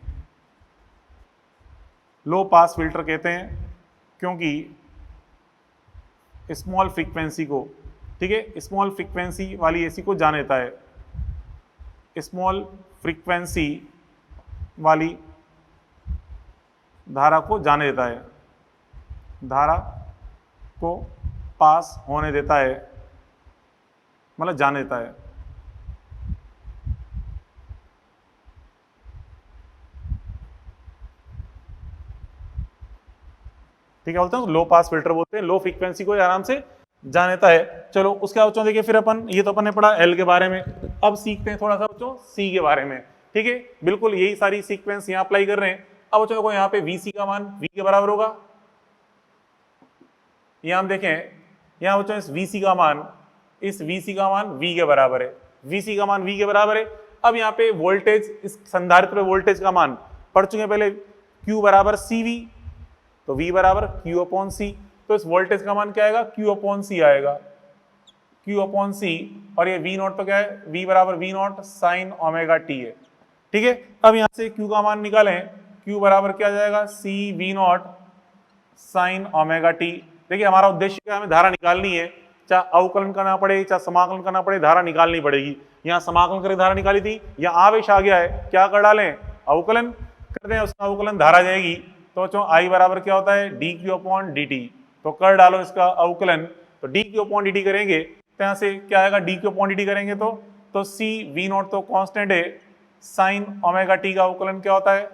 [SPEAKER 1] लो पास फिल्टर कहते हैं क्योंकि स्मॉल फ्रीक्वेंसी को, ठीक है, स्मॉल फ्रीक्वेंसी वाली एसी को जाने देता है, स्मॉल फ्रीक्वेंसी वाली धारा को जाने देता है, धारा को पास होने देता है, मतलब जाने देता है। ठीक है, बोलते हैं लो पास फिल्टर बोलते हैं, लो फ्रीक्वेंसी को आराम से जाने देता है। चलो उसके बाद बच्चों देखिए फिर अपन, ये तो अपन ने पढ़ा एल के बारे में, अब सीखते हैं थोड़ा सा बच्चों सी के बारे में। ठीक है, बिल्कुल यही सारी सीक्वेंस यहाँ अप्लाई कर रहे हैं। अब बच्चों को यहाँ पे वीसी का मान वी के बराबर होगा, यहाँ हम देखें, यहाँ बच्चों इस वीसी का मान वी के बराबर है, वीसी का मान वी के बराबर है। अब यहाँ पे वोल्टेज, इस संधारित्र पे वोल्टेज का मान पढ़ चुके हैं पहले, Q बराबर CV, तो V बराबर Q अपॉन C, तो इस वोल्टेज का मान क्या आएगा, Q अपॉन C आएगा, Q अपॉन C, और ये V नॉट तो क्या है, V बराबर V not sine omega t है। ठीक है, अब यहाँ से Q का मान निकालें, Q बराबर क्या आ जाएगा, C V naught sine omega T. देखिए हमारा उद्देश्य क्या है, हमें धारा निकालनी है, चाहे अवकलन करना पड़े चाहे समाकलन करना पड़े, धारा निकालनी पड़ेगी। यहाँ समाकलन करके धारा निकाली थी, यहाँ आवेश आ गया है, क्या कर डालें, अवकलन कर दें, उसका अवकलन धारा जाएगी। तो बच्चों आई बराबर क्या होता है, D Q upon D T. तो कर डालो इसका अवकलन, तो D Q upon D T करेंगे तो यहाँ से क्या आएगा, D Q upon D T करेंगे तो सी वी नॉट तो कांस्टेंट है, साइन ओमेगा टी का अवकलन क्या होता है,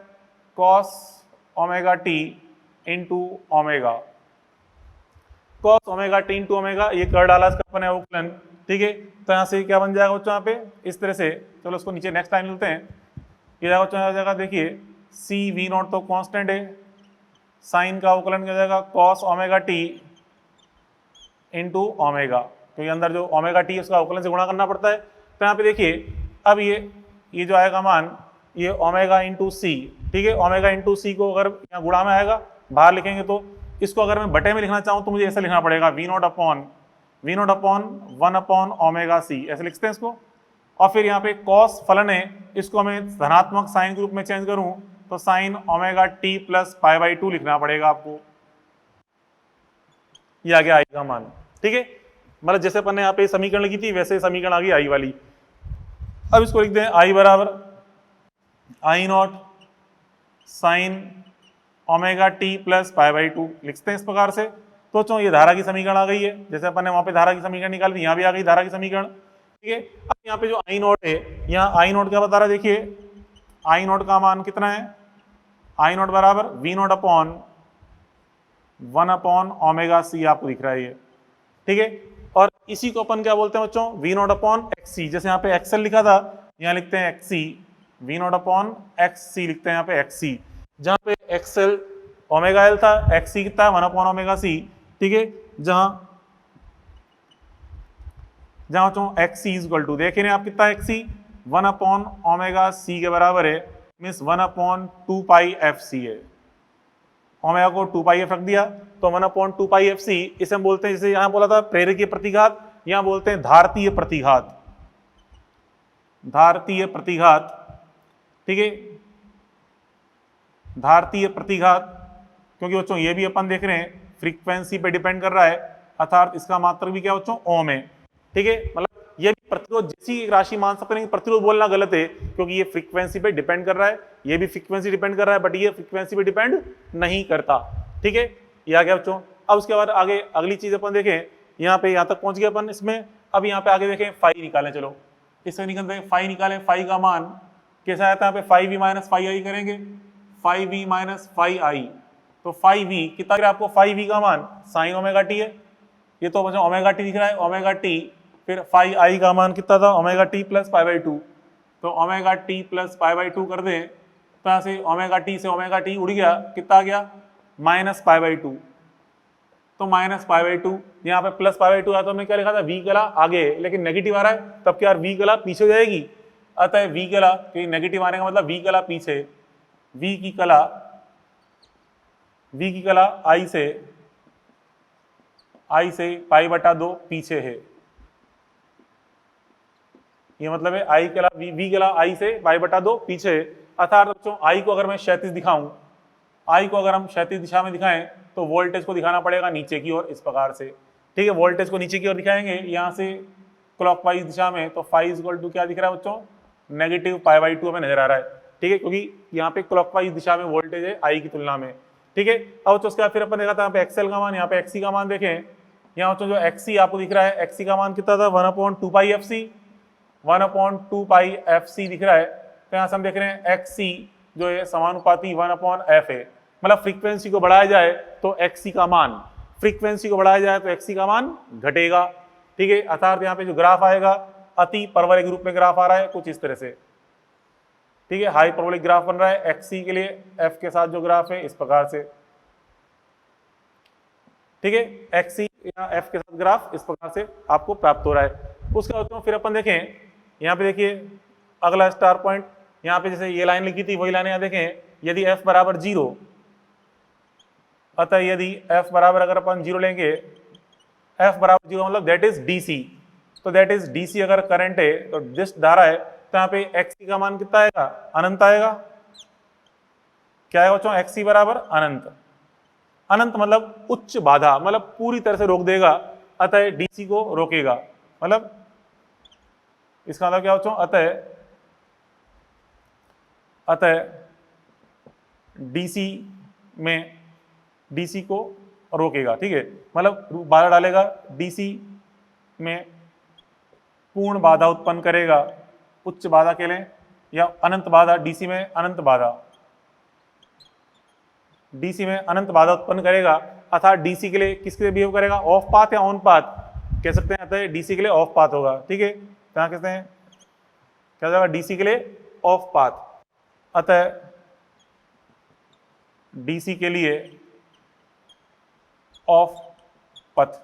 [SPEAKER 1] cos omega T into omega, cos omega T into omega, ये कर डाला इसका अपने अवकलन। ठीक है, तो यहाँ से क्या बन जाएगा बच्चों, यहाँ पे इस तरह से, चलो उसको नीचे नेक्स्ट टाइम मिलते हैं। ये आ जाएगा, देखिए सी वी नॉट तो कांस्टेंट है, साइन का अवकलन क्या हो जाएगा, cos omega T into omega, क्योंकि अंदर जो ओमेगा टी उसका अवकलन से गुणा करना पड़ता है। तो यहाँ पे देखिए अब ये जो आएगा मान, ये ओमेगा इंटू सी, ठीक है, ओमेगा इंटू सी को अगर यहाँ गुणा में आएगा, बाहर लिखेंगे तो इसको अगर मैं बटे में लिखना चाहूँ तो मुझे ऐसा लिखना पड़ेगा, V not upon 1 upon omega C, ऐसे लिखते हैं इसको। और फिर यहाँ पे कॉस फलन है, इसको मैं धनात्मक साइन के रूप में चेंज करूँ तो sign omega T plus pi by 2 लिखना पड़ेगा आपको। ये आ गया आई का मान। ठीक है, मतलब जैसे अपन ने यहाँ पे समीकरण लिखी थी वैसे समीकरण आ गई आई वाली। अब इसको लिख दें, आई बराबर I naught sine omega T plus pi by 2 लिखते हैं इस प्रकार से। तो चलो ये धारा की समीकरण आ गई है, जैसे अपन ने वहां पे धारा की समीकरण निकाली थी, यहाँ भी आ गई धारा की समीकरण। ठीक है, अब यहाँ पे जो आई नॉट है, यहाँ आई नॉट क्या बता रहा है, देखिए आई नॉट का मान कितना है, आई नॉट बराबर V not upon 1 upon omega C आपको दिख रहा है ये। ठीक है, और इसी को अपन क्या बोलते हैं बच्चों, V not upon X C. जैसे यहाँ पे एक्सएल लिखा था, यहाँ लिखते हैं X C, V not upon X C लिखते हैं यहाँ पे एक्स सी। जहाँ पे एक्सएल ओमेगा एल था, एक्स सी कितना है 1 अपॉन ओमेगा सी। ठीक है, जहाँ बच्चों X C is equal to, देख रहे हैं आप कितना है, X C 1 upon omega C के बराबर है, means 1 upon 2 pi F C है। ओमेगा को 2 पाई एफ रख दिया तो 1 अपॉन 2 पाई एफ सी, इसे हम बोलते हैं, जैसे यहाँ बोला था प्रेरकीय प्रतिघात, यहाँ बोलते हैं धारतीय प्रतिघात, धारतीय प्रतिघात। ठीक है, धारतीय प्रतिघात, क्योंकि बच्चों ये भी अपन देख रहे हैं फ्रीक्वेंसी पे डिपेंड कर रहा है, अर्थात इसका मात्रक भी क्या बच्चों, ओम है। ठीक है, मतलब ये भी प्रतिरोध जैसी एक राशि मान सकते हैं, प्रतिरोध बोलना गलत है क्योंकि ये फ्रीक्वेंसी पे डिपेंड कर रहा है, ये भी फ्रीक्वेंसी डिपेंड कर रहा है, बट ये फ्रीक्वेंसी पे डिपेंड नहीं करता। ठीक है, ये आ गया बच्चों। अब उसके बाद आगे अगली चीज अपन देखें, यहाँ पे यहाँ तक पहुंच गए अपन इसमें। अब यहाँ पे आगे देखें फाई निकालें, चलो इससे निकलते हैं, फाई निकालें। फाई का मान कैसा आता है, यहाँ पे फाई वी माइनस फाई आई करेंगे, फाई वी माइनस फाई आई, तो फाई वी कितना, आपको फाई वी का मान साइन ओमेगा टी है, ये तो बच्चों ओमेगा टी दिख रहा है, ओमेगा टी, फिर फाई आई का मान कितना था, omega T plus pi by 2, तो omega T plus pi by 2 कर दें तो यहाँ से ओमेगा टी से ओमेगा टी उड़ गया, कितना आ गया, माइनस पाई बाई 2, तो माइनस पाई बाई 2, यहाँ पे प्लस पाई बाई 2 आया तो हमने क्या लिखा था, वी कला आगे, लेकिन नेगेटिव आ रहा है, तब क्या यार वी कला पीछे हो जाएगी, अतः वी कला, क्योंकि नेगेटिव आने का मतलब वी कला पीछे, वी की कला आई से पाई बटा 2 पीछे है, ये मतलब है आई कला वी कला आई से पाई बटा 2 पीछे। अर्थात बच्चों आई को अगर मैं क्षैतिज दिखाऊं, आई को अगर हम क्षैतिज दिशा में दिखाएं तो वोल्टेज को दिखाना पड़ेगा नीचे की ओर, इस प्रकार से। ठीक है, वोल्टेज को नीचे की ओर दिखाएंगे यहाँ से क्लॉकवाइज दिशा में, तो फाई इक्वल टू क्या दिख रहा है बच्चों, नेगेटिव पाई बाई 2 हमें नजर आ रहा है। ठीक है, क्योंकि यहाँ पे क्लॉकवाइज दिशा में वोल्टेज है आई की तुलना में। ठीक है, अब तो उसके बाद फिर अपन देखा था यहाँ पे एक्सएल का मान, यहाँ पे एक्सी का मान देखें, यहाँ जो एक्सी आपको दिख रहा है, एक्सी का मान कितना था, 1 अपॉन 2 पाई एफ सी, 1 अपॉन 2 पाई एफ सी दिख रहा है। तो यहाँ से हम देख रहे हैं एक्स सी जो है समानुपाती 1 अपॉन एफ है, मतलब फ्रीक्वेंसी को बढ़ाया जाए तो एक्सी का मान, फ्रीक्वेंसी को बढ़ाया जाए तो एक्सी का मान घटेगा। ठीक है, अर्थात यहाँ पे जो ग्राफ आएगा अति परवलयिक रूप में ग्राफ आ रहा है कुछ इस तरह से। ठीक है, हाई परवलयिक ग्राफ बन रहा है एक्सी के लिए, एफ के साथ जो ग्राफ है इस प्रकार से। ठीक है, एक्सी या एफ के साथ ग्राफ इस प्रकार से आपको प्राप्त हो रहा है। उसके बाद फिर अपन देखें, यहाँ पे देखिए अगला स्टार पॉइंट, यहाँ पे जैसे ये लाइन लिखी थी वही लाइन यहाँ देखें, यदि f बराबर 0, अतः यदि f बराबर अगर अपन 0 लेंगे, f बराबर 0 मतलब दैट इज डीसी, तो दैट इज डीसी अगर करंट है तो डिस्ट धारा है, तो यहाँ पे एक्सी का मान कितना आएगा, अनंत आएगा। क्या है बच्चों, एक्स सी बराबर अनंत। अनंत मतलब उच्च बाधा, मतलब पूरी तरह से रोक देगा, अतः डीसी को रोकेगा। मतलब इसका मतलब क्या बच्चों, अतः डीसी को रोकेगा। ठीक है, मतलब बाधा डालेगा, डीसी में पूर्ण बाधा उत्पन्न करेगा उच्च बाधा के लिए, या अनंत बाधा, डीसी में अनंत बाधा, डीसी में अनंत बाधा उत्पन्न करेगा, अर्थात डीसी के लिए किसके लिए बिहेव करेगा, ऑफ पाथ या ऑन पाथ कह सकते हैं, अतः डीसी के लिए ऑफ पाथ होगा। ठीक है, क्या कहते हैं, क्या जाएगा, डीसी के लिए ऑफ पाथ, अतः डीसी के लिए ऑफ पथ,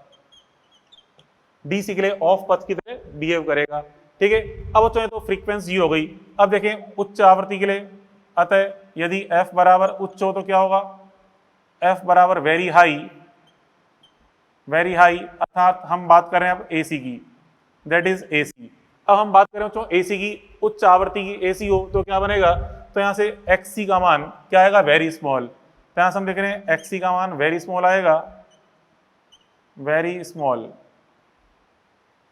[SPEAKER 1] डीसी के लिए ऑफ पथ की तरह बिहेव करेगा। ठीक है, अब बच्चों ये तो फ्रीक्वेंसी हो गई। अब देखें उच्च आवृत्ति के लिए, अतः यदि एफ बराबर उच्च हो तो क्या होगा, एफ बराबर वेरी हाई, अर्थात हम बात कर रहे हैं अब एसी की, दैट इज एसी। अब हम बात करें बच्चों एसी की, उच्च आवृत्ति की एसी हो तो क्या बनेगा, तो यहां से एक्ससी का मान क्या आएगा, वेरी स्मॉल। तो यहां से हम देख रहे हैं एक्ससी का मान वेरी स्मॉल आएगा, वेरी स्मॉल,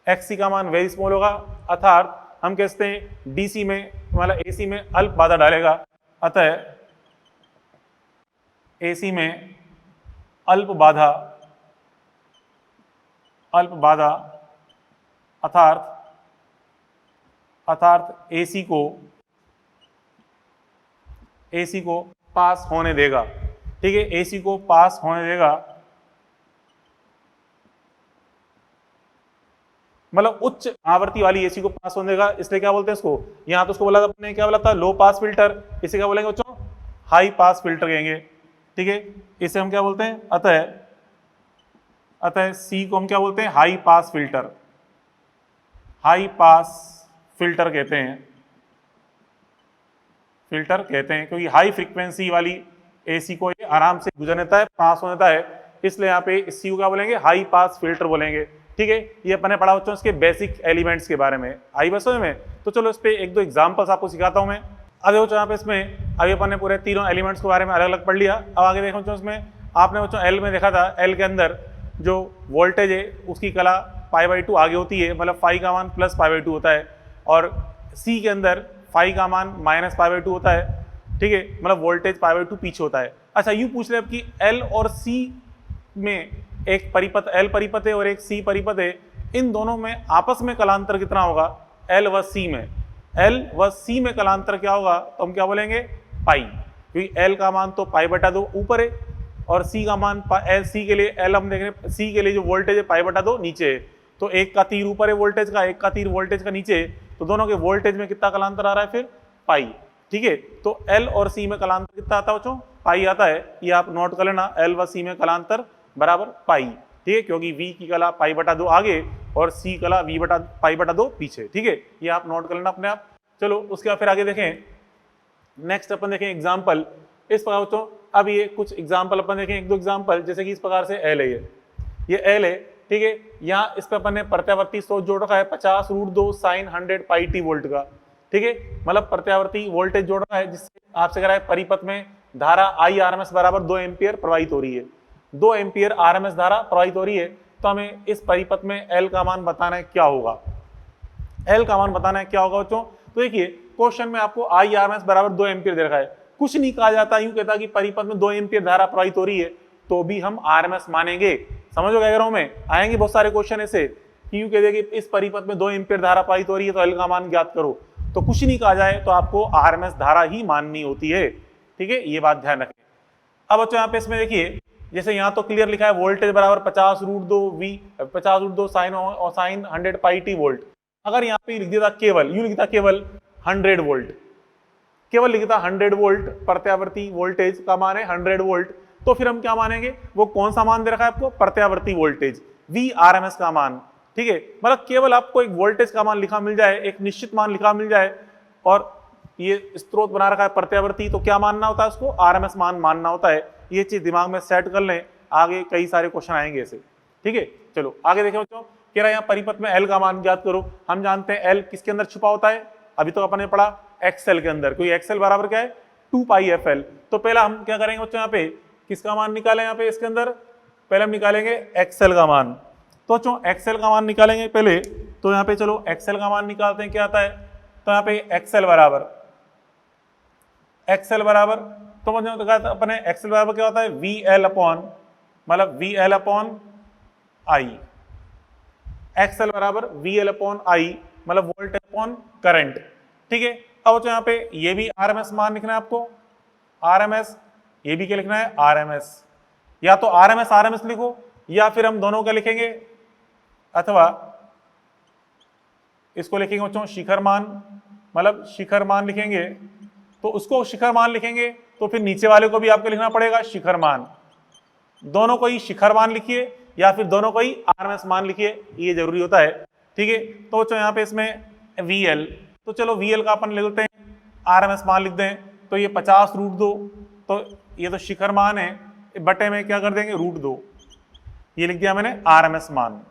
[SPEAKER 1] एक्ससी का मान वेरी स्मॉल होगा, अर्थात हम कहते हैं डीसी में मतलब एसी में अल्प बाधा डालेगा, अतः एसी में अल्प बाधा, अर्थात एसी को पास होने देगा। ठीक है, एसी को पास होने देगा, मतलब उच्च आवृत्ति वाली एसी को पास होने देगा, इसलिए क्या बोलते हैं इसको, यहां तो उसको बोला था अपने, क्या बोला था, लो पास फिल्टर, इसे क्या बोलेंगे बच्चों, हाई पास फिल्टर कहेंगे। ठीक है, इसे हम क्या बोलते हैं, अतः सी को हम क्या बोलते हैं, हाई पास फिल्टर, कहते हैं, क्योंकि हाई फ्रीक्वेंसी वाली एसी को ये आराम से गुजर देता है, पास हो जाता है, इसलिए यहाँ पे इस सी को क्या बोलेंगे, हाई पास फिल्टर बोलेंगे। ठीक है, ये अपन ने पढ़ा बच्चों इसके बेसिक एलिमेंट्स के बारे में, आई बस में। तो चलो इस पे एक दो एग्जांपल्स आपको सिखाता हूं मैं। अब देखो यहाँ पे इसमें अभी अपन ने पूरे तीनों एलिमेंट्स के बारे में अलग अलग पढ़ लिया। अब आगे देखो बच्चों, इसमें आपने बच्चों एल में देखा था, एल के अंदर जो वोल्टेज है उसकी कला π/2 आगे होती है, मतलब फाई का मान +π/2 होता है, और सी के अंदर फाई का मान -π/2 होता है। ठीक है, मतलब वोल्टेज π/2 पीछे होता है। अच्छा, यूं पूछ रहे अब कि एल और सी में एक परिपथ एल परिपथ है और एक सी परिपथ है, इन दोनों में आपस में कलांतर कितना होगा, एल व सी में कलांतर क्या होगा, तो हम क्या बोलेंगे, पाई, क्योंकि एल का मान तो π/2 ऊपर है और सी का मान सी के लिए एल हम देख रहे हैं, सी के लिए जो वोल्टेज है π/2 नीचे है, तो एक का तीर ऊपर है वोल्टेज का, एक का तीर वोल्टेज का नीचे है, तो दोनों के वोल्टेज में कितना कलांतर आ रहा है, फिर पाई। ठीक है, तो एल और सी में कलांतर कितना आता है बच्चों, पाई आता है, ये आप नोट कर लेना, एल व सी में कलांतर बराबर पाई। ठीक है, क्योंकि v की कला π/2 आगे और c कला π/2 पीछे। ठीक है, ये आप नोट कर लेना अपने आप। चलो उसके बाद फिर आगे देखें, नेक्स्ट अपन देखें एग्जांपल इस प्रकार बच्चों। अब ये कुछ एग्जांपल अपन देखें, एक दो एग्जांपल, जैसे कि इस प्रकार से एल है, ये एल है। ठीक है, यहाँ इस पर अपन ने प्रत्यावर्ती स्रोत जोड़ रखा है 50√2 sin 100 πt वोल्ट का। ठीक है, मतलब प्रत्यावर्ती वोल्टेज जोड़ रखा है, जिससे आपसे कह रहा है परिपथ में धारा IRMS बराबर 2 एम्पियर प्रवाहित हो रही है, 2 एम्पियर RMS धारा प्रवाहित हो रही है। तो हमें इस परिपथ में L का मान बताना है क्या होगा, L का मान बताना है क्या होगा बच्चों। तो देखिए क्वेश्चन में आपको IRMS बराबर 2 एम्पियर दे रखा है, कुछ नहीं कहा जाता, यूं कहता कि परिपथ में 2 एम्पियर धारा प्रवाहित हो रही है तो भी हम RMS मानेंगे। समझो क्या कह रहा हूं मैं, आएंगे बहुत सारे क्वेश्चन ऐसे कि यूं कहते कि इस परिपथ में 2 एम्पियर धारा प्रवाहित हो रही है तो L का मान ज्ञात करो, तो कुछ नहीं कहा जाए तो आपको RMS धारा ही माननी होती है। ठीक है, ये बात ध्यान रखें। अब बच्चों यहाँ पे इसमें देखिए, जैसे यहाँ तो क्लियर लिखा है वोल्टेज बराबर 50√2 sin 100 πt वोल्ट। अगर यहाँ पे लिख दिया केवल, यूं लिखता केवल 100 वोल्ट, केवल लिखता 100 वोल्ट, प्रत्यावर्ती वोल्टेज का मान है 100 वोल्ट, तो फिर हम क्या मानेंगे, वो कौन सा मान दे रखा है आपको, प्रत्यावर्ती वोल्टेज VRMS का मान। ठीक है, मतलब केवल आपको एक वोल्टेज का मान लिखा मिल जाए, एक निश्चित मान लिखा मिल जाए, और ये स्रोत बना रखा है प्रत्यावर्ती, तो क्या मानना होता है उसको, RMS मान मानना होता है। ये चीज दिमाग में सेट कर लें, आगे कई सारे क्वेश्चन आएंगे ऐसे। ठीक है, चलो आगे देखें बच्चों, कह रहा है यहाँ परिपथ में L का मान ज्ञात करो। हम जानते हैं L किसके अंदर छुपा होता है, अभी तो अपन ने पढ़ा XL के अंदर, क्योंकि XL बराबर क्या है 2πfL, तो पहला हम क्या करेंगे बच्चों, यहाँ पे किसका मान निकालें, यहाँ पे इसके अंदर पहले हम निकालेंगे एक्सएल का मान। तो बच्चों एक्सएल का मान निकालेंगे पहले, तो यहाँ पे चलो एक्सएल का मान निकालते हैं, क्या आता है। तो यहाँ पे एक्सएल बराबर तो बच्चों तो अपने एक्सएल बराबर क्या होता है, वी एल अपॉन, मतलब V L upon I. XL बराबर वी एल अपॉन आई, मतलब वोल्ट अपॉन करंट। ठीक है, अब तो यहाँ पे ये भी आरएमएस मान लिखना है आपको, आरएमएस, ये भी क्या लिखना है, आरएमएस। या तो आरएमएस आरएमएस लिखो, या फिर हम दोनों का लिखेंगे, अथवा इसको लिखेंगे बच्चों शिखर मान, मतलब शिखर मान लिखेंगे। तो उसको शिखर मान लिखेंगे तो फिर नीचे वाले को भी आपको लिखना पड़ेगा शिखर मान। दोनों को ही शिखर मान लिखिए या फिर दोनों को ही आरएमएस मान लिखिए, ये जरूरी होता है। ठीक है, तो बच्चों यहाँ पे इसमें वीएल, तो चलो वीएल का अपन लिख लेते हैं, आरएमएस मान लिख दें। तो ये 50√2, तो ये तो शिखर मान है, बटे में क्या कर देंगे √2, ये लिख दिया मैंने आरएमएस मान।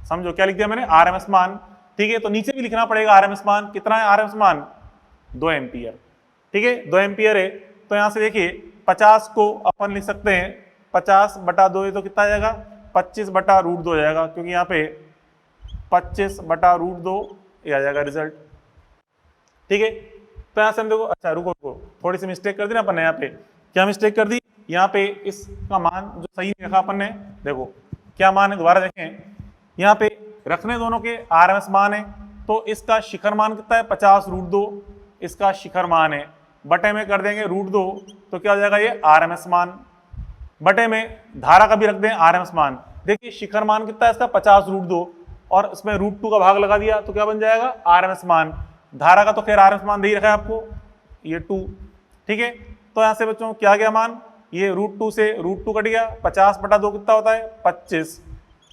[SPEAKER 1] समझो क्या लिख दिया मैंने, आरएमएस मान। ठीक है, तो नीचे भी लिखना पड़ेगा आरएमएस मान, कितना है आरएमएस मान, 2 एम्पियर। ठीक है, 2 एम्पियर है। तो यहां से देखिए 50 को अपन लिख सकते हैं 50/2, ये तो कितना आ जाएगा, 25/√2 हो जाएगा, क्योंकि यहाँ पे 25/√2 ये आ जाएगा रिजल्ट। ठीक है, तो यहाँ से हम देखो, अच्छा रुको थोड़ी सी मिस्टेक कर दी ना अपन ने, यहाँ पे क्या मिस्टेक कर दी, यहाँ पे इसका मान जो सही नहीं रखा अपन ने, देखो क्या मान है, दोबारा देखें, यहाँ पे रखने दोनों के आरएमएस मान है। तो इसका शिखर मान कितना है, 50√2, इसका शिखर मान है, बटे में कर देंगे √2, तो क्या हो जाएगा ये आरएमएस मान। बटे में धारा का भी रख दें आरएमएस मान। देखिए शिखर मान कितना है इसका, 50√2, और इसमें √2 का भाग लगा दिया तो क्या बन जाएगा, आरएमएस मान। धारा का तो खैर आरएमएस मान दे ही रखा है आपको, ये 2। ठीक है, तो यहां से बच्चों क्या गया मान, ये √2 से √2 कट गया, 50/2 कितना होता है, 25।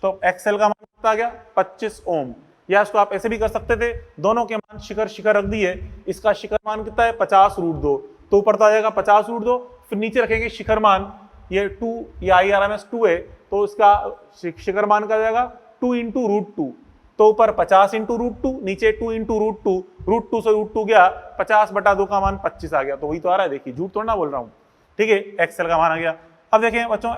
[SPEAKER 1] तो एक्सएल का मान कितना आ गया, 25 ओम। या इसको आप ऐसे भी कर सकते थे, दोनों के मान शिखर रख दिए, इसका शिखर मान कितना है 50√2, तो ऊपर तो आ जाएगा 50√2, फिर नीचे रखेंगे शिखर मान, ये 2, ये IRMS 2 है, तो इसका शिखर मान का जाएगा 2 × √2, तो ऊपर 50 × √2, नीचे 2 × √2, √2 से √2 गया, 50/2 का मान 25 आ गया। तो वही तो आ रहा है, देखिए झूठ थोड़ा ना बोल रहा हूँ। ठीक है, एक्सएल का मान आ गया। अब देखें बच्चों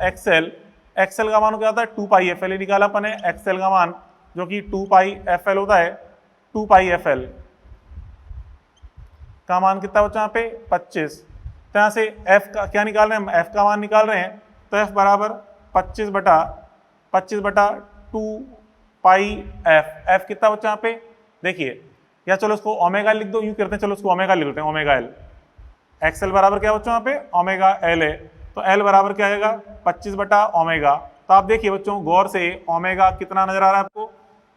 [SPEAKER 1] एक्सएल का मान क्या होता है, 2πfl निकाला अपन ने एक्सएल का मान, जो कि 2πfl होता है, 2πfl का मान कितना बच्चों यहाँ पे 25। तो यहाँ से f का क्या निकाल रहे हैं हम, f का मान निकाल रहे हैं, तो f बराबर 25/2πf। f कितना बच्चों यहाँ पे देखिए, या चलो इसको ओमेगा लिख दो, यूं करते हैं, चलो इसको ओमेगा लिख लेते हैं, ओमेगा एल। एक्सएल बराबर क्या बच्चों यहाँ पे ओमेगा एल है, तो एल बराबर क्या आएगा 25/ओमेगा। तो आप देखिए बच्चों गौर से, ओमेगा कितना नजर आ रहा है आपको,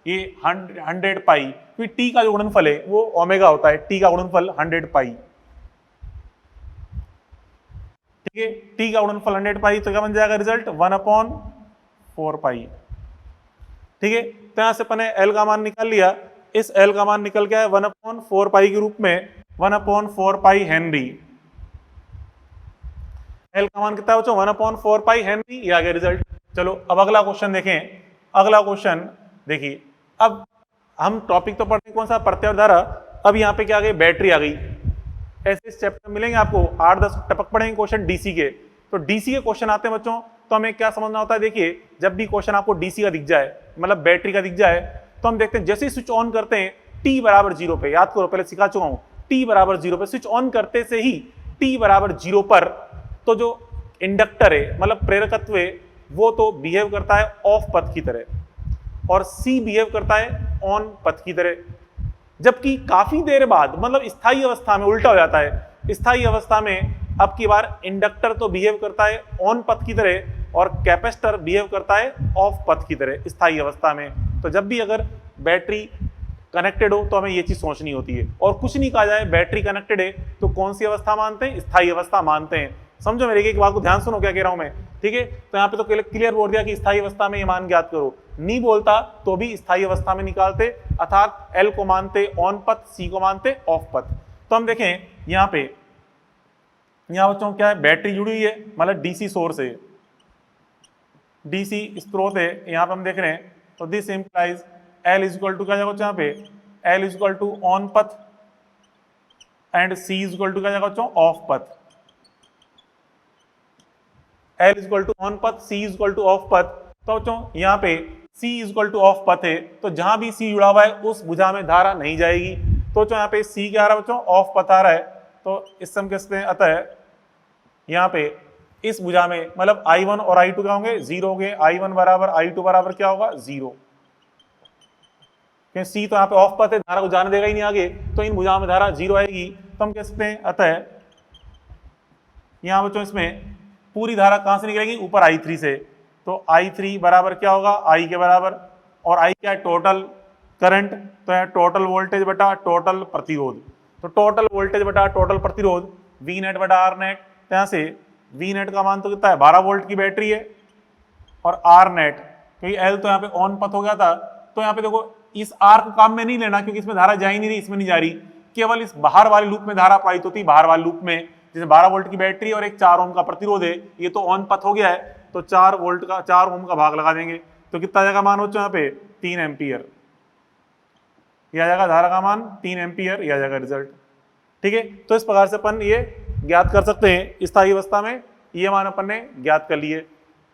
[SPEAKER 1] ये 100 पाई, क्योंकि टी का जो गुणनफल है वो ओमेगा होता है, टी का गुणनफल 100 पाई। ठीक है, टी का गुणनफल 100 पाई, तो क्या बन जाएगा रिजल्ट 1/4 पाई। ठीक है, तो यहां से अपने एल का मान निकाल लिया, इस एल का मान निकल गया है 1/4 पाई के रूप में, 1/4 पाई हेनरी। एल का मान कितना है बच्चों, 1/4 पाई हेनरी, ये आ गया रिजल्ट। चलो अब अगला क्वेश्चन देखें। अगला क्वेश्चन देखिए, अब हम टॉपिक तो पढ़ते कौन सा, प्रत्यावर्त धारा। अब यहाँ पे क्या आ गई, बैटरी आ गई। ऐसे इस चैप्टर मिलेंगे आपको 8-10 टपक पड़ेंगे क्वेश्चन डीसी के। तो डीसी के क्वेश्चन आते हैं बच्चों, तो हमें क्या समझना होता है, देखिए जब भी क्वेश्चन आपको डीसी का दिख जाए, मतलब बैटरी का दिख जाए, तो हम देखते हैं जैसे ही स्विच ऑन करते हैं t बराबर 0 पे, याद करो पहले सिखा चुका हूं, t बराबर 0 पे स्विच ऑन करते से ही t बराबर 0 पर, तो जो इंडक्टर है मतलब प्रेरकत्व है, वो तो बिहेव करता है ऑफ पथ की तरह, और C बिहेव करता है ऑन पथ की तरह। जबकि काफी देर बाद मतलब स्थायी अवस्था में उल्टा हो जाता है। स्थायी अवस्था में अब की बार इंडक्टर तो बिहेव करता है ऑन पथ की तरह और कैपेसिटर बिहेव करता है ऑफ पथ की तरह स्थायी अवस्था में। तो जब भी अगर बैटरी कनेक्टेड हो तो हमें ये चीज सोचनी होती है, और कुछ नहीं कहा जाए बैटरी कनेक्टेड है तो कौन सी अवस्था मानते हैं, स्थायी अवस्था मानते हैं। समझो मेरे एक बात को ध्यान सुनो क्या कह रहा हूं मैं, ठीक है। तो यहाँ पे तो क्लियर बोल दिया कि स्थायी अवस्था में ये मान ज्ञात करो, नहीं बोलता तो भी स्थायी अवस्था में निकालते, अर्थात एल को मानते ऑन पथ, सी को मानते ऑफ पथ। तो हम देखें यहाँ पे, यहाँ बच्चों क्या है, बैटरी जुड़ी हुई है, मतलब डीसी सोर्स है, डीसी स्रोत है, यहाँ पे हम देख रहे हैं। तो this implies L is equal to क्या जाएगा यहाँ पे, L is equal to on path and C is equal to क्या जाएगा of path. L equal to on path, C equal to of path. तो बच्चों यहाँ पे C इक्वल टू ऑफ पथ है, तो जहां भी C जुड़ा हुआ है उस भुजा में धारा नहीं जाएगी। तो बच्चों यहाँ पे C क्या आ रहा है बच्चों, ऑफ पथ आ रहा है। तो इससे हम कहते हैं अतः यहाँ पे इस भुजा में मतलब I1 और I2 क्या होंगे, 0 होंगे। I1 बराबर I2 बराबर क्या होगा, 0। क्योंकि C तो यहाँ पे ऑफ पथ है, धारा को जाने देगा ही नहीं आगे, तो इन भुजाओं में धारा 0 आएगी। तो हम कह सकते हैं अतः यहाँ बच्चों इसमें पूरी धारा कहां से निकलेगी, ऊपर I3 से। तो I3 बराबर क्या होगा, I के बराबर, और I क्या है, टोटल करंट। तो है टोटल वोल्टेज बटा टोटल प्रतिरोध। तो टोटल वोल्टेज बटा टोटल प्रतिरोध V नेट बटा R नेट। तो यहाँ से V नेट का मान तो कितना है, 12 वोल्ट की बैटरी है, और R नेट क्योंकि L तो यहाँ पे ऑन पथ हो गया था, तो यहाँ पे देखो इस R को काम में नहीं लेना क्योंकि इसमें धारा जा ही नहीं रही, इसमें नहीं जा रही, केवल इस बाहर वाले लूप में धारा प्रवाहित होती है। बाहर वाले लूप में जैसे 12 वोल्ट की बैटरी और एक 4 ओम का प्रतिरोध है, ये तो ऑन पथ हो गया है, तो 4 ओम का भाग लगा देंगे। तो कितना जाएगा मान बच्चों यहाँ पे, 3 एम्पियर। यह आ जाएगा धारा का मान 3 एम्पियर, यह आ जाएगा रिजल्ट। ठीक है, तो इस प्रकार से अपन ये ज्ञात कर सकते हैं। स्थायी अवस्था में ये मान अपन ने ज्ञात कर लिए।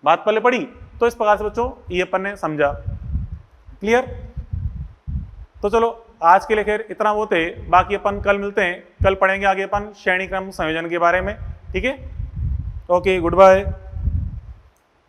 [SPEAKER 1] बात पहले पढ़ी, तो इस प्रकार से बच्चों ये अपन ने समझा। क्लियर? तो चलो आज के लिए खैर इतना बहुत है, बाकी अपन कल मिलते हैं। कल पढ़ेंगे आगे अपन श्रेणी क्रम संयोजन के बारे में। ठीक है, ओके, गुड बाय।